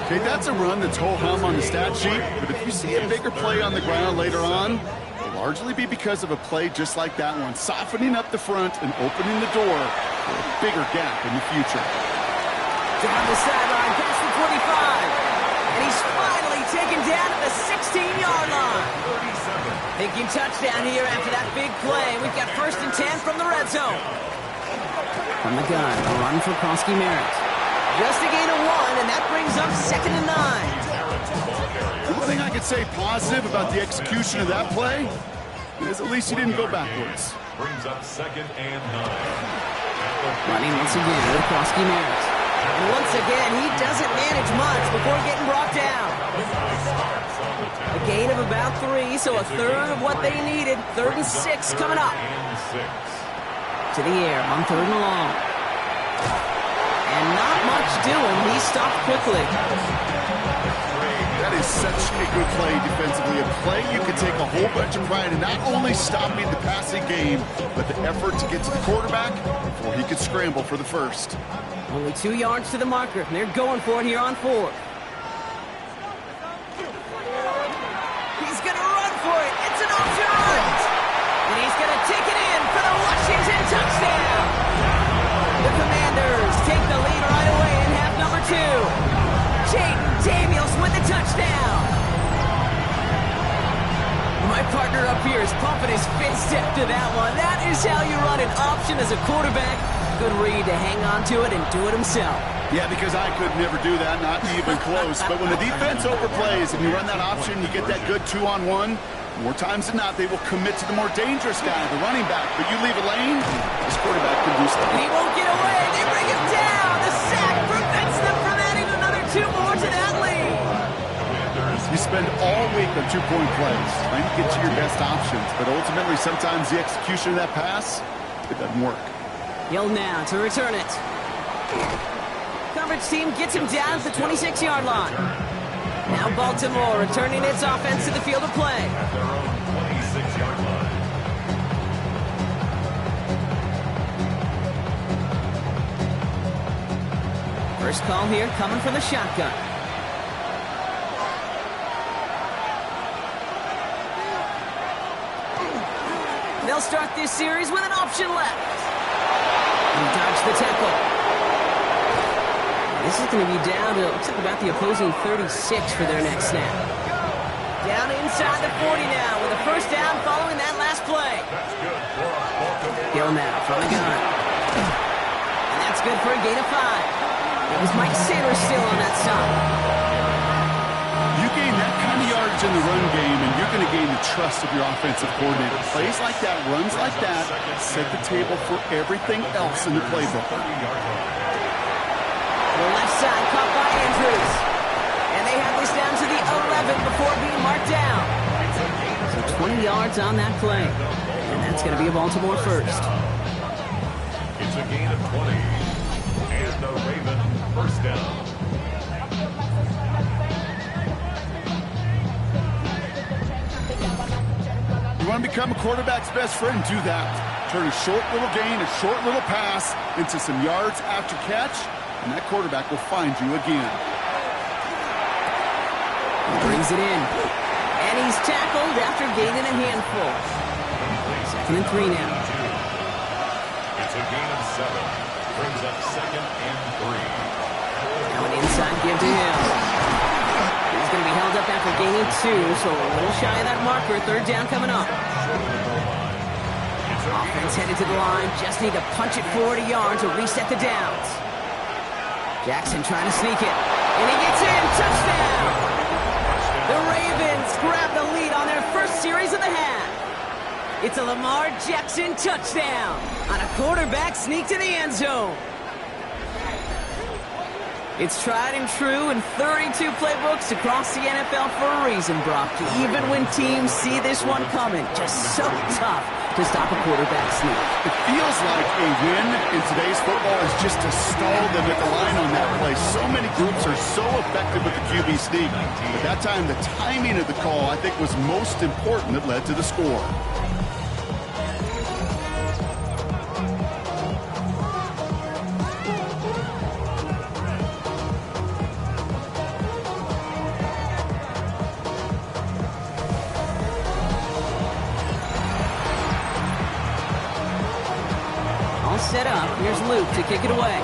Okay, that's a run that's ho-hum on the stat sheet, but if you see a bigger play on the ground later on, it'll largely be because of a play just like that one, softening up the front and opening the door for a bigger gap in the future. Down the sideline, past the 25. And he's finally taken down at the 16-yard line. Thinking touchdown here after that big play. We've got 1st and 10 from the red zone. From the gun, a run for Krosky Merritt. Just a gain of 1, and that brings up 2nd and 9. The one thing I could say positive about the execution of that play is at least he didn't go backwards. Brings up 2nd and 9. Running once again with Krosky Merritt. And once again, he doesn't manage much before getting brought down. A gain of about 3, so a third of what they needed. 3rd and 6 coming up. To the air on 3rd and long. And not much doing. He stopped quickly. That is such a good play defensively. A play you can take a whole bunch of pride in not only stopping the passing game, but the effort to get to the quarterback before he could scramble for the first. Only 2 yards to the marker. They're going for it here on 4th. He's going to run for it. It's an option run. And he's going to take it in for the Washington touchdown. The Commanders take the lead right away partner up here is pumping his fist after that one. That is how you run an option as a quarterback. Good read to hang on to it and do it himself. Yeah, because I could never do that, not even close. But when the defense overplays and you run that option, you get that good 2-on-1. More times than not, they will commit to the more dangerous guy, the running back. But you leave a lane, this quarterback can do something. And he won't get away. They bring him down. The sack prevents them from adding another 2 more to that lead. You spend all week on 2-point plays, trying to get to your best options. But ultimately, sometimes the execution of that pass, it doesn't work. Hill now to return it. Coverage team gets him down at the 26-yard line. Now Baltimore returning its offense to the field of play. At their own 26-yard line. First call here coming from the shotgun. They'll start this series with an option left. He dodged the tackle. This is going to be down to, looks like about the opposing 36 for their next snap. Down inside the 40 now with a first down following that last play. Hill now from the gun. And that's good for a gain of 5. It was Mike Sanders still on that stop. You gain that kind of yardage in the run game, and you're going to gain the trust of your offensive coordinator. Plays like that, runs like that, set the table for everything else in the playbook. The left side caught by Andrews. And they have this down to the 11 before being marked down. So 20 yards on that play. And that's going to be a Baltimore first. It's a gain of 20. And the Raven first down. You want to become a quarterback's best friend? Do that. Turn a short little gain, a short little pass into some yards after catch. And that quarterback will find you again. He brings it in. And he's tackled after gaining a handful. 2nd and 3 now. It's a gain of 7. Brings up 2nd and 3. Now an inside give to him. He's going to be held up after gaining 2, so a little shy of that marker. 3rd down coming up. Offense headed to the line. Just need to punch it 40 yards to reset the downs. Jackson trying to sneak it. And he gets in. Touchdown! The Ravens grab the lead on their first series of the half. It's a Lamar Jackson touchdown on a quarterback sneak to the end zone. It's tried and true in 32 playbooks across the NFL for a reason, Brock. Even when teams see this one coming, just so tough to stop a quarterback sneak. It feels like a win in today's football is just to stall them at the line on that play. So many groups are so effective with the QB sneak. But that time, the timing of the call, I think, was most important that led to the score. Set up. Here's Luke to kick it away.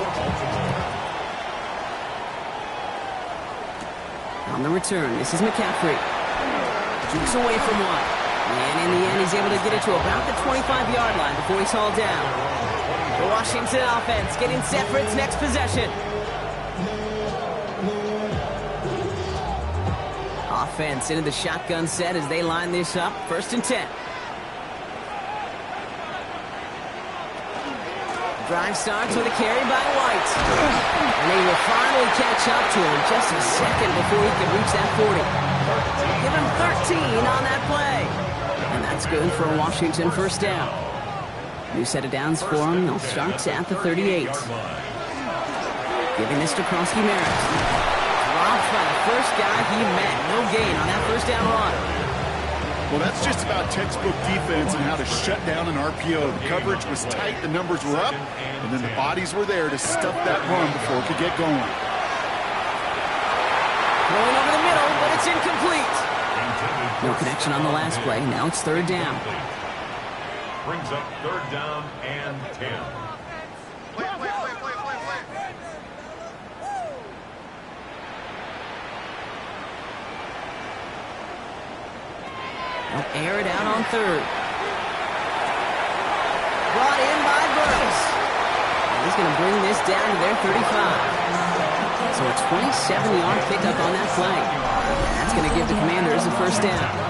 On the return, this is McCaffrey. Jukes away from one. And in the end, he's able to get it to about the 25-yard line before he's hauled down. The Washington offense getting set for its next possession. Offense into the shotgun set as they line this up. 1st and 10. Drive starts with a carry by White. And they will finally catch up to him just a second before he can reach that 40. Give him 13 on that play. And that's good for a Washington first down. New set of downs for him. They'll start at the 38. Giving this to Krosky-Merritt. Dropped by the first guy he met. No gain on that first down run. Well, that's just about textbook defense and how to shut down an RPO. The coverage was tight, the numbers were up, and then the bodies were there to stuff that run before it could get going. Going over the middle, but it's incomplete. No connection on the last play. Now it's 3rd down. Brings up 3rd down and 10. They'll air it out on third. Brought in by Burks. And he's going to bring this down to their 35. So a 27-yard pickup on that play. That's going to give the Commanders a first down.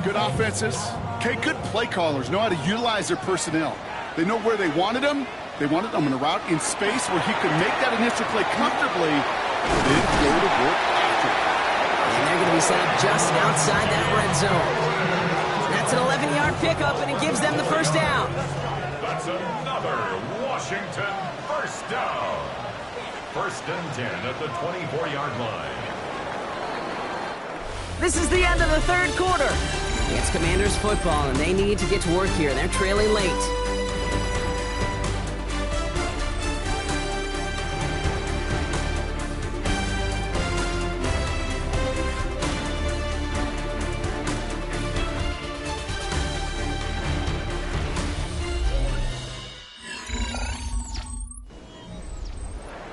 Good offenses. Okay, good play callers know how to utilize their personnel. They know where they wanted them. They wanted them in a route in space where he could make that initial play comfortably, then go to work after. And they're going to be set up just outside that red zone. That's an 11-yard pickup, and it gives them the first down. That's another Washington first down. First and 10 at the 24-yard line. This is the end of the third quarter. It's Commanders football, and they need to get to work here. They're trailing late.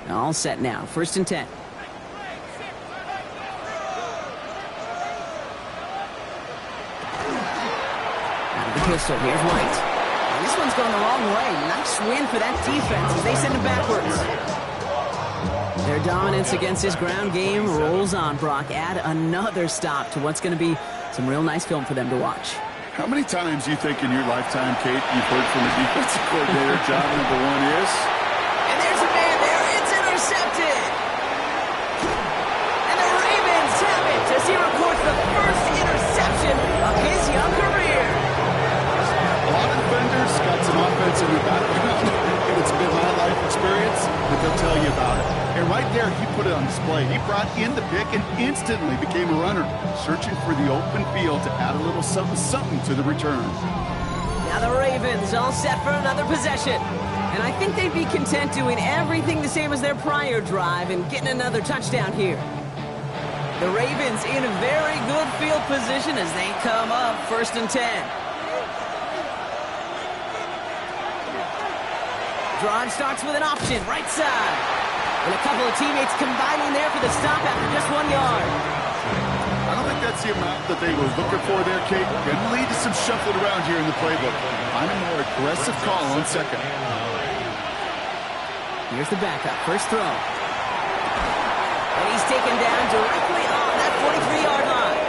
All set now. First and 10. Pistol. Here's White. And this one's going the wrong way. Nice win for that defense as they send it backwards. Their dominance against this ground game rolls on, Brock. Add another stop to what's going to be some real nice film for them to watch. How many times do you think in your lifetime, Kate, you've heard from the defensive coordinator, job number one is? And there's a man there. It's intercepted. And the Ravens have it as he records the first interception of his young career. A lot of defenders got some offense in their background, and it's been my life experience that they'll tell you about it. And right there, he put it on display. He brought in the pick and instantly became a runner, searching for the open field to add a little something to the return. Now the Ravens all set for another possession. And I think they'd be content doing everything the same as their prior drive and getting another touchdown here. The Ravens in a very good field position as they come up first and 10. Drive starts with an option, right side. And a couple of teammates combining there for the stop after just 1 yard. I don't think that's the amount that they were looking for there, Kate. Going to lead to some shuffling around here in the playbook. Find a more aggressive call on second. Here's the backup, first throw. And he's taken down directly on that 43-yard line.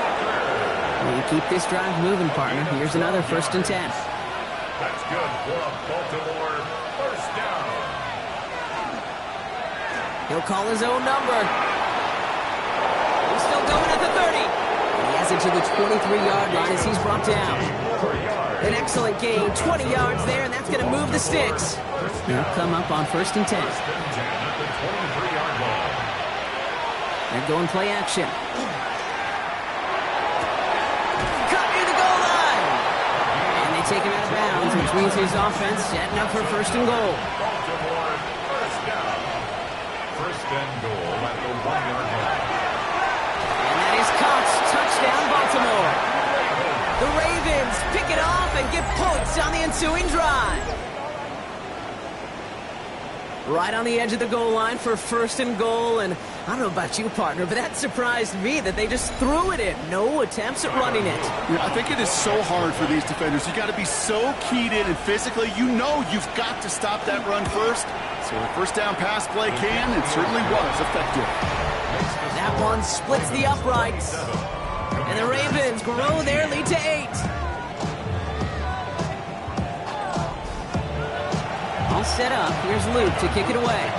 When you keep this drive moving, partner, here's another first and 10. That's good for a Baltimore first down. He'll call his own number. He's still going at the 30. And he has it to the 23-yard line as he's brought down. An excellent gain, 20 yards there, and that's going to move the sticks. They'll come up on first and 10. They're going play action. Cut near the goal line. And they take him out of bounds, which means his offense setting up for first and goal. First and goal at the 1-yard line. And that is caught. Touchdown, Baltimore. The Ravens pick it off and get points on the ensuing drive. Right on the edge of the goal line for first and goal, and I don't know about you, partner, but that surprised me that they just threw it in. No attempts at running it. Yeah, I think it is so hard for these defenders. You got to be so keyed in, and physically, you know you've got to stop that run first. So a first down pass play can, and certainly was effective. That one splits the uprights, and the Ravens grow their lead to 8. All set up. Here's Luke to kick it away.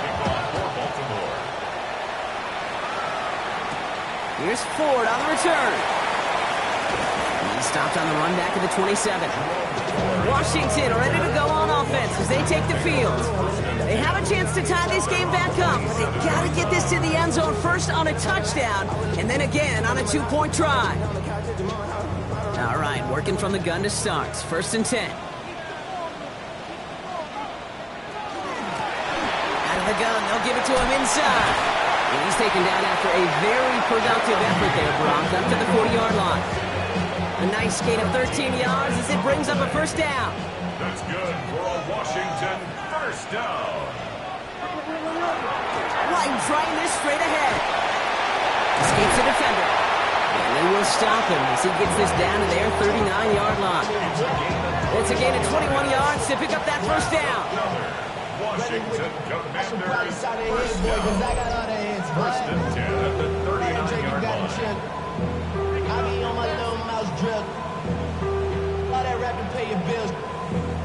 Here's Ford on the return. And he stopped on the run back at the 27. Washington ready to go on offense as they take the field. They have a chance to tie this game back up, but they got to get this to the end zone first on a touchdown, and then again on a 2-point try. All right, working from the gun to start. First and 10. The gun, they'll give it to him inside. And he's taken down after a very productive effort there, Brock, up to the 40-yard line. A nice gain of 13 yards as it brings up a first down. That's good for a Washington first down. White trying this straight ahead. Escapes the defender. And they will stop him as he gets this down to their 39-yard line. It's a gain of 21 yards to pick up that first down. Washington Commanders first down. First and 10 at the 39-yard line. I be on my little mouse drip. All that rapping pay your bills.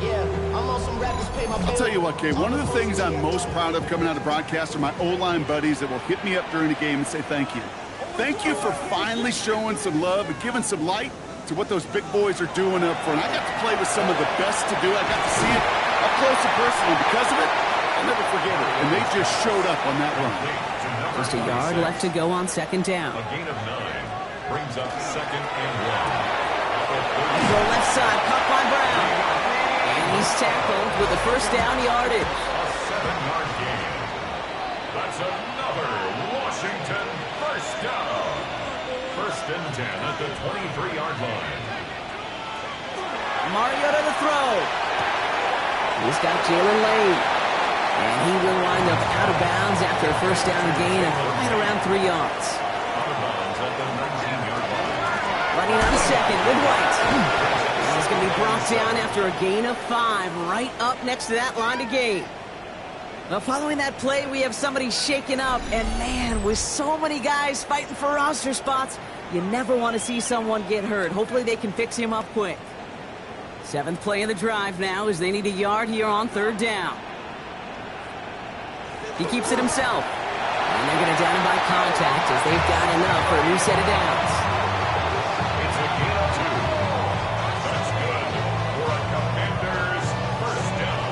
Yeah, I'm on some rappers pay my bills. I'll tell you what, Gabe, one of the things I'm most proud of coming out of broadcast are my O-line buddies that will hit me up during the game and say thank you. Thank you for finally showing some love and giving some light to what those big boys are doing up front. I got to play with some of the best to do it. I got to see it up close and personal. Because of it, I'll never forget it. And they just showed up on that run. Just a yard left to go on second down. A gain of 9 brings up second and 1. Throw left side, caught by Brown. And he's tackled with the first down yardage. A 7-yard gain. That's another Washington first down. First and 10 at the 23-yard line. Mariota to throw. He's got Jalen Lane. And he will wind up out of bounds after a first down gain of right around 3 yards. Out of bounds at the 19-yard line. Running on second with White. He's going to be brought down after a gain of 5 right up next to that line to gain. Well, following that play, we have somebody shaken up. And, man, with so many guys fighting for roster spots, you never want to see someone get hurt. Hopefully they can fix him up quick. 7th play of the drive now as they need a yard here on third down. He keeps it himself. And they're going to down him by contact as they've got enough for a new set of downs. It's a gain of 2. That's good for a Commanders first down.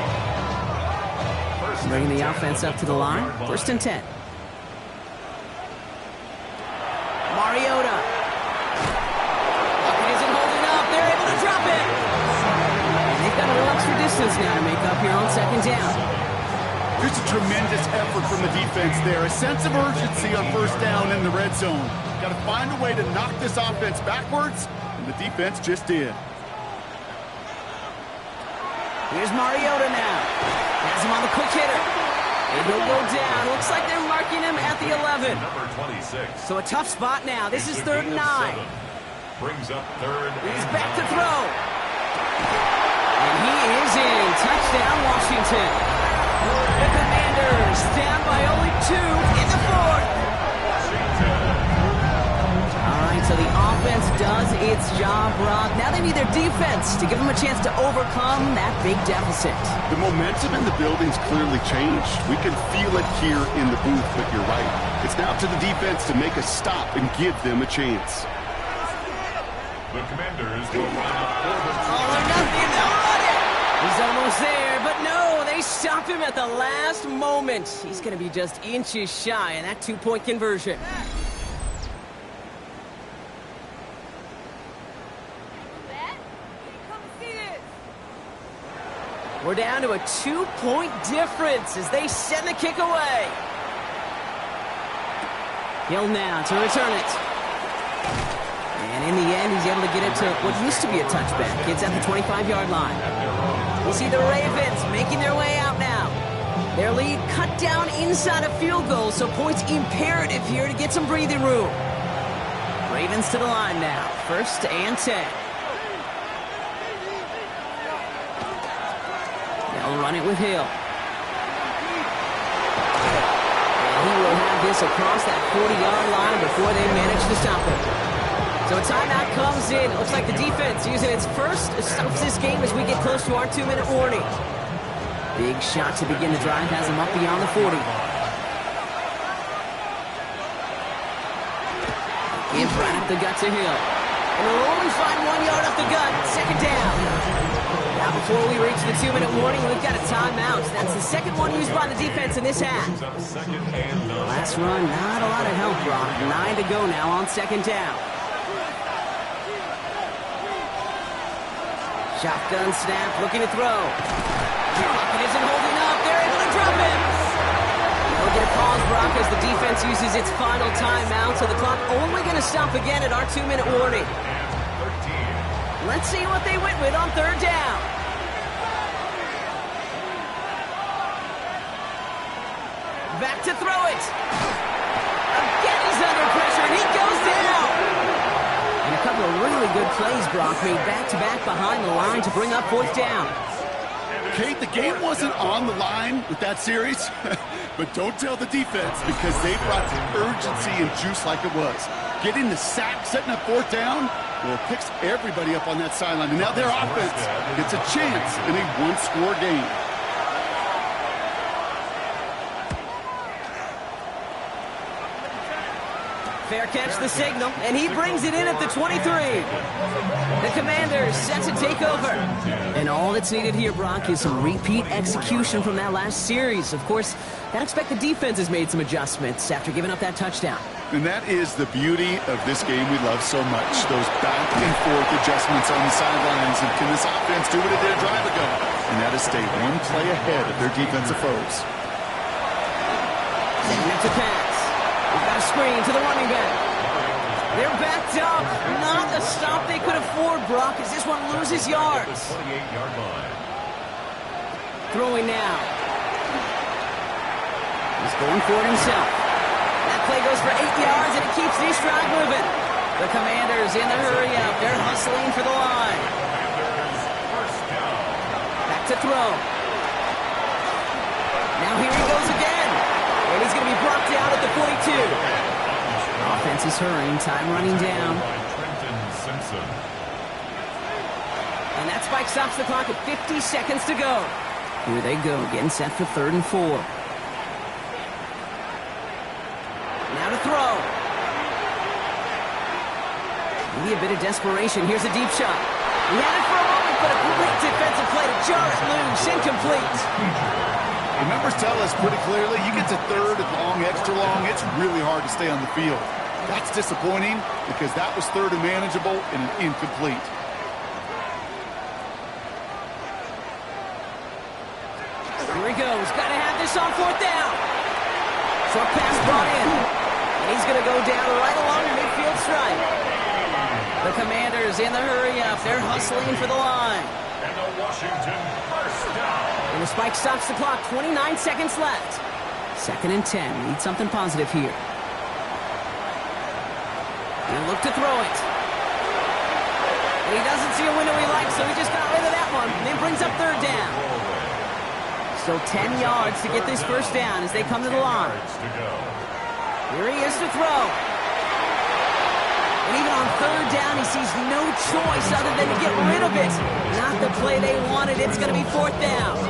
Bringing the offense up to the line. First and 10. Mariota. He isn't holding up. They're able to drop it. And they've got a little extra distance now to make up here on second down. Just a tremendous effort from the defense there. A sense of urgency on first down in the red zone. Got to find a way to knock this offense backwards, and the defense just did. Here's Mariota now. Has him on the quick hitter. And he'll go down. Looks like they're marking him at the 11. Number 26. So a tough spot now. This is third and 9. Brings up third. He's back to throw. And he is in. Touchdown, Washington. The Commanders down by only 2 in the 4th. All right, so the offense does its job, Brock. Now they need their defense to give them a chance to overcome that big deficit. The momentum in the building's clearly changed. We can feel it here in the booth, but you're right. It's now up to the defense to make a stop and give them a chance. The Commanders will line up for the all or nothing. They'll run it. He's almost there, but no, they stop him at the last moment. He's going to be just inches shy in that 2-point conversion. We're down to a 2-point difference as they send the kick away. Hill now to return it. And in the end, he's able to get it to what used to be a touchback. It's at the 25-yard line. We'll see the Ravens making their way out now. Their lead cut down inside a field goal, so points imperative here to get some breathing room. Ravens to the line now. First and 10. They'll run it with Hill. And he will have this across that 40-yard line before they manage to stop him. So a timeout comes in. It looks like the defense using its first stops this game as we get close to our 2-minute warning. Big shot to begin the drive has him up beyond the 40. Give right up the gut to Hill. And we'll only find 1 yard up the gut. Second down. Now before we reach the 2-minute warning, we've got a timeout. That's the second one used by the defense in this half. Last run, not a lot of help, Brock. 9 to go now on second down. Shotgun snap, looking to throw. It isn't holding up. They're able to drop it. They'll get a pause, Brock, as the defense uses its final timeout. So the clock only going to stop again at our 2-minute warning. Let's see what they went with on third down. Back to throw it. Again, he's under pressure, and he goes down. And a couple of really good plays, Brock, made back-to-back behind the line to bring up fourth down. Kate, the game wasn't on the line with that series, but don't tell the defense because they brought the urgency and juice like it was. Getting the sack, setting up fourth down, well, it picks everybody up on that sideline. And now their offense gets a chance in a one-score game. Fair catch the signal, and he brings it in at the 23. The Commanders set to take over. And all that's needed here, Brock, is some repeat execution from that last series. Of course, I'd expect the defense has made some adjustments after giving up that touchdown. And that is the beauty of this game we love so much. Those back and forth adjustments on the sidelines. And can this offense do what it did a drive ago? And that is stay one play ahead of their defensive foes. Sending it to pass. We've got a screen to the running back. They're backed up. Not the stop they could afford, Brock, as this one loses yards. 28-yard line. Throwing now. He's going for it himself. That play goes for 8 yards, and it keeps this drive moving. The Commanders in the hurry up. They're hustling for the line. Back to throw. Now here he goes again. And he's going to be brought down at the 42. Offense is hurrying, time running down. And that spike stops the clock at 50 seconds to go. Here they go, getting set for 3rd and 4. Now to throw. Maybe a bit of desperation. Here's a deep shot. He had it for a moment, but a great defensive play to jar it loose. Incomplete. The numbers tell us pretty clearly, you get to 3rd and long, extra long, it's really hard to stay on the field. That's disappointing because that was 3rd and manageable and an incomplete. Here he goes. Got to have this on 4th down. Short pass brought in. And he's going to go down right along the midfield stripe. The Commanders in the hurry up. They're hustling for the line. And the Washington first down. And the spike stops the clock. 29 seconds left. 2nd and 10. Need something positive here. He'll look to throw it. And he doesn't see a window he likes, so he just got rid of that one. And then brings up 3rd down. Still 10 yards to get this first down as they come to the line. Here he is to throw. And even on 3rd down, he sees no choice other than to get rid of it. Not the play they wanted. It's going to be 4th down.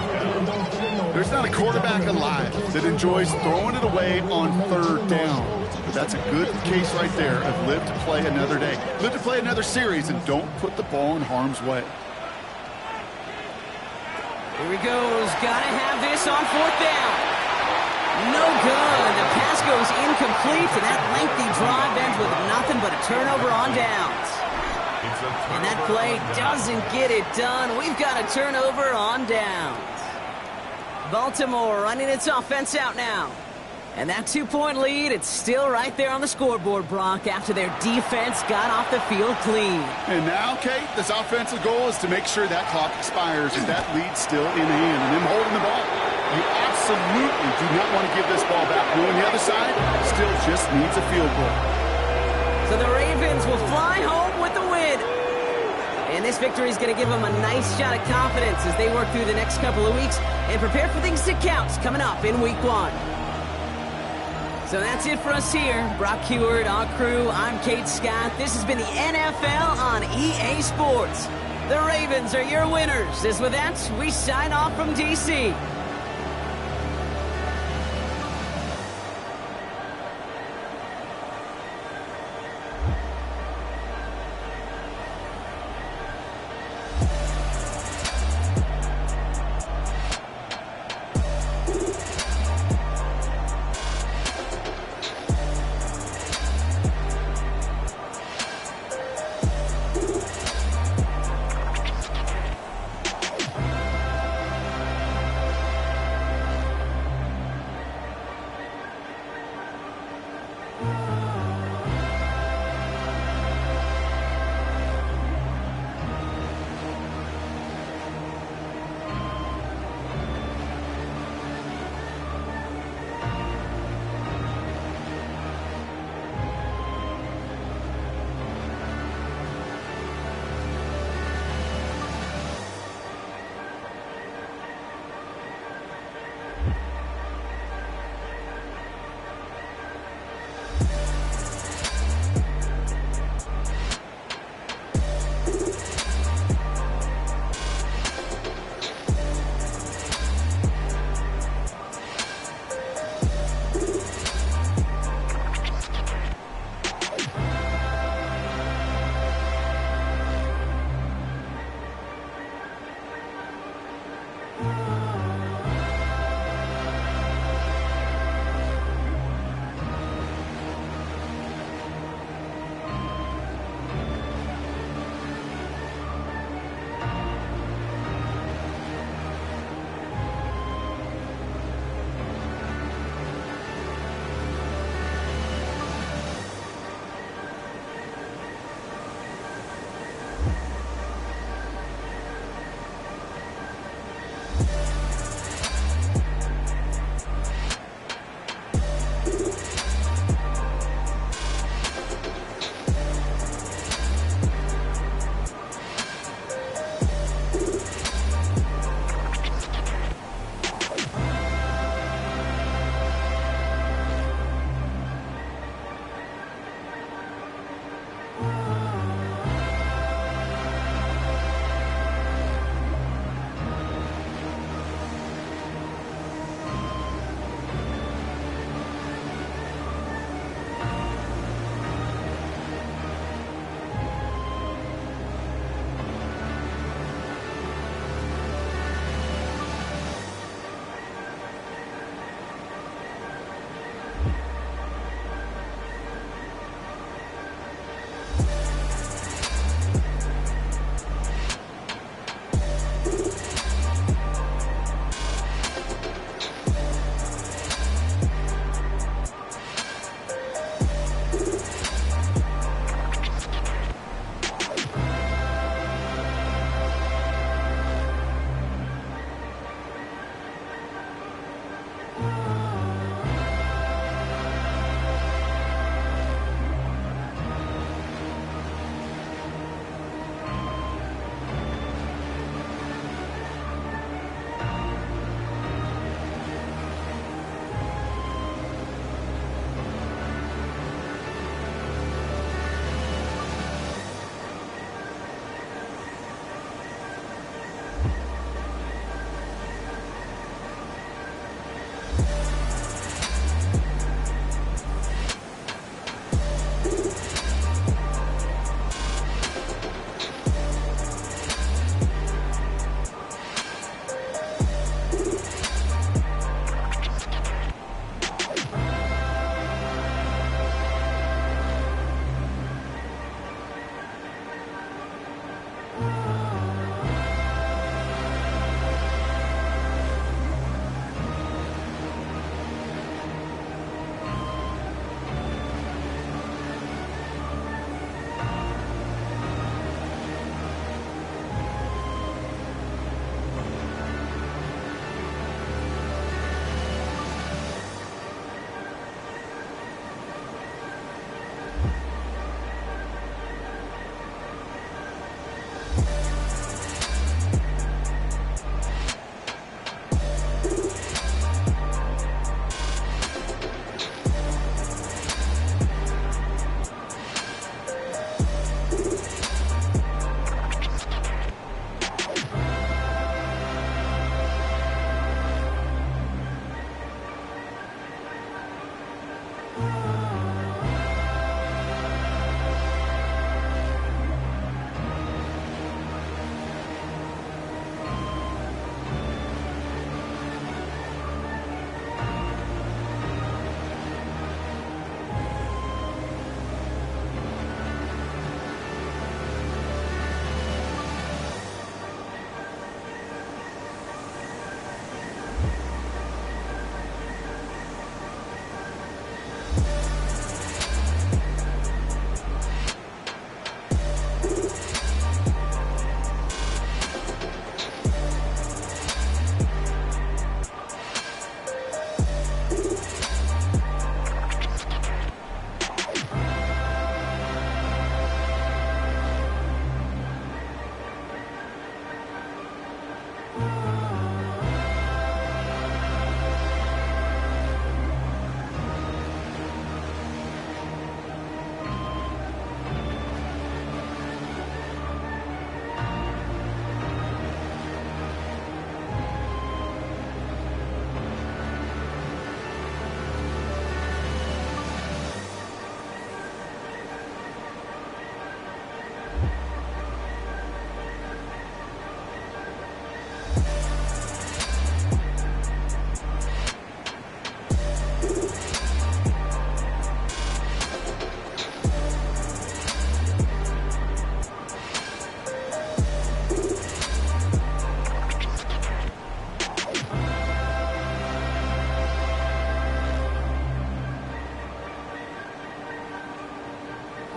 There's not a quarterback alive that enjoys throwing it away on 3rd down. But that's a good case right there of live to play another day. Live to play another series and don't put the ball in harm's way. Here he goes. Got to have this on 4th down. No good. The pass goes incomplete, and that lengthy drive ends with nothing but a turnover on downs. And that play doesn't get it done. We've got a turnover on downs. Baltimore running its offense out now. And that 2-point lead, it's still right there on the scoreboard, Brock, after their defense got off the field clean. And now, Kate, this offensive goal is to make sure that clock expires and that lead's still in hand and them holding the ball. You absolutely do not want to give this ball back. Who on the other side still just needs a field goal. So the Ravens will fly home with the win. And this victory is going to give them a nice shot of confidence as they work through the next couple of weeks and prepare for things to count coming up in Week 1. So that's it for us here. Brock Huard, our crew, I'm Kate Scott. This has been the NFL on EA Sports. The Ravens are your winners. As with that, we sign off from D.C.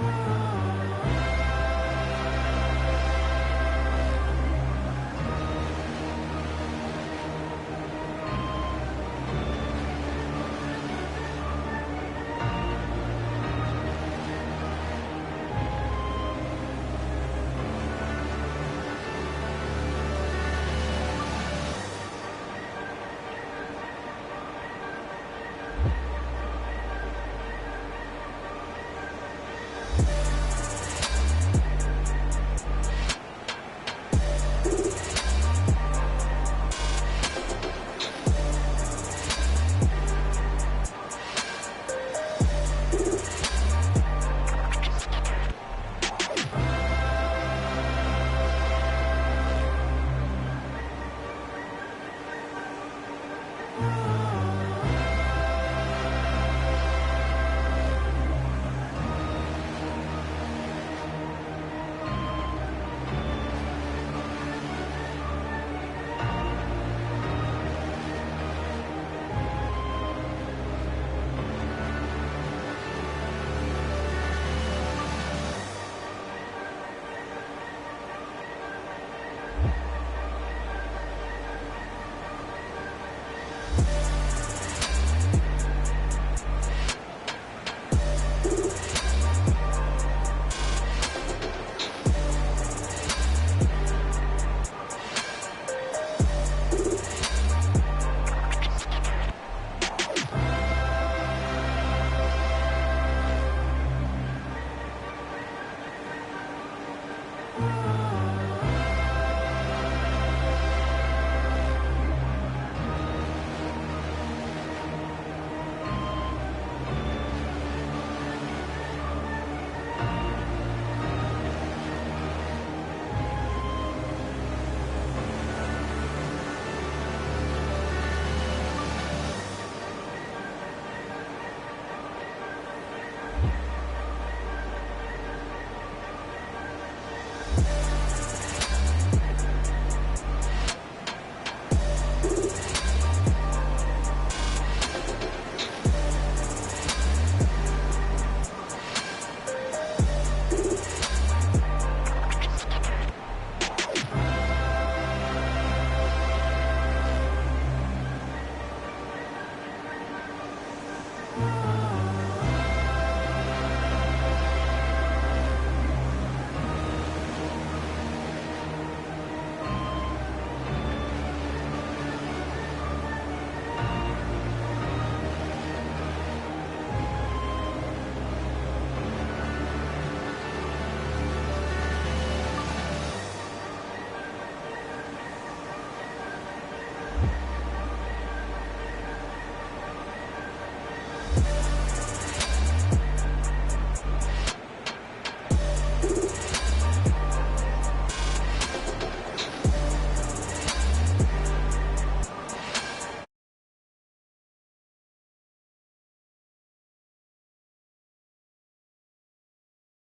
you.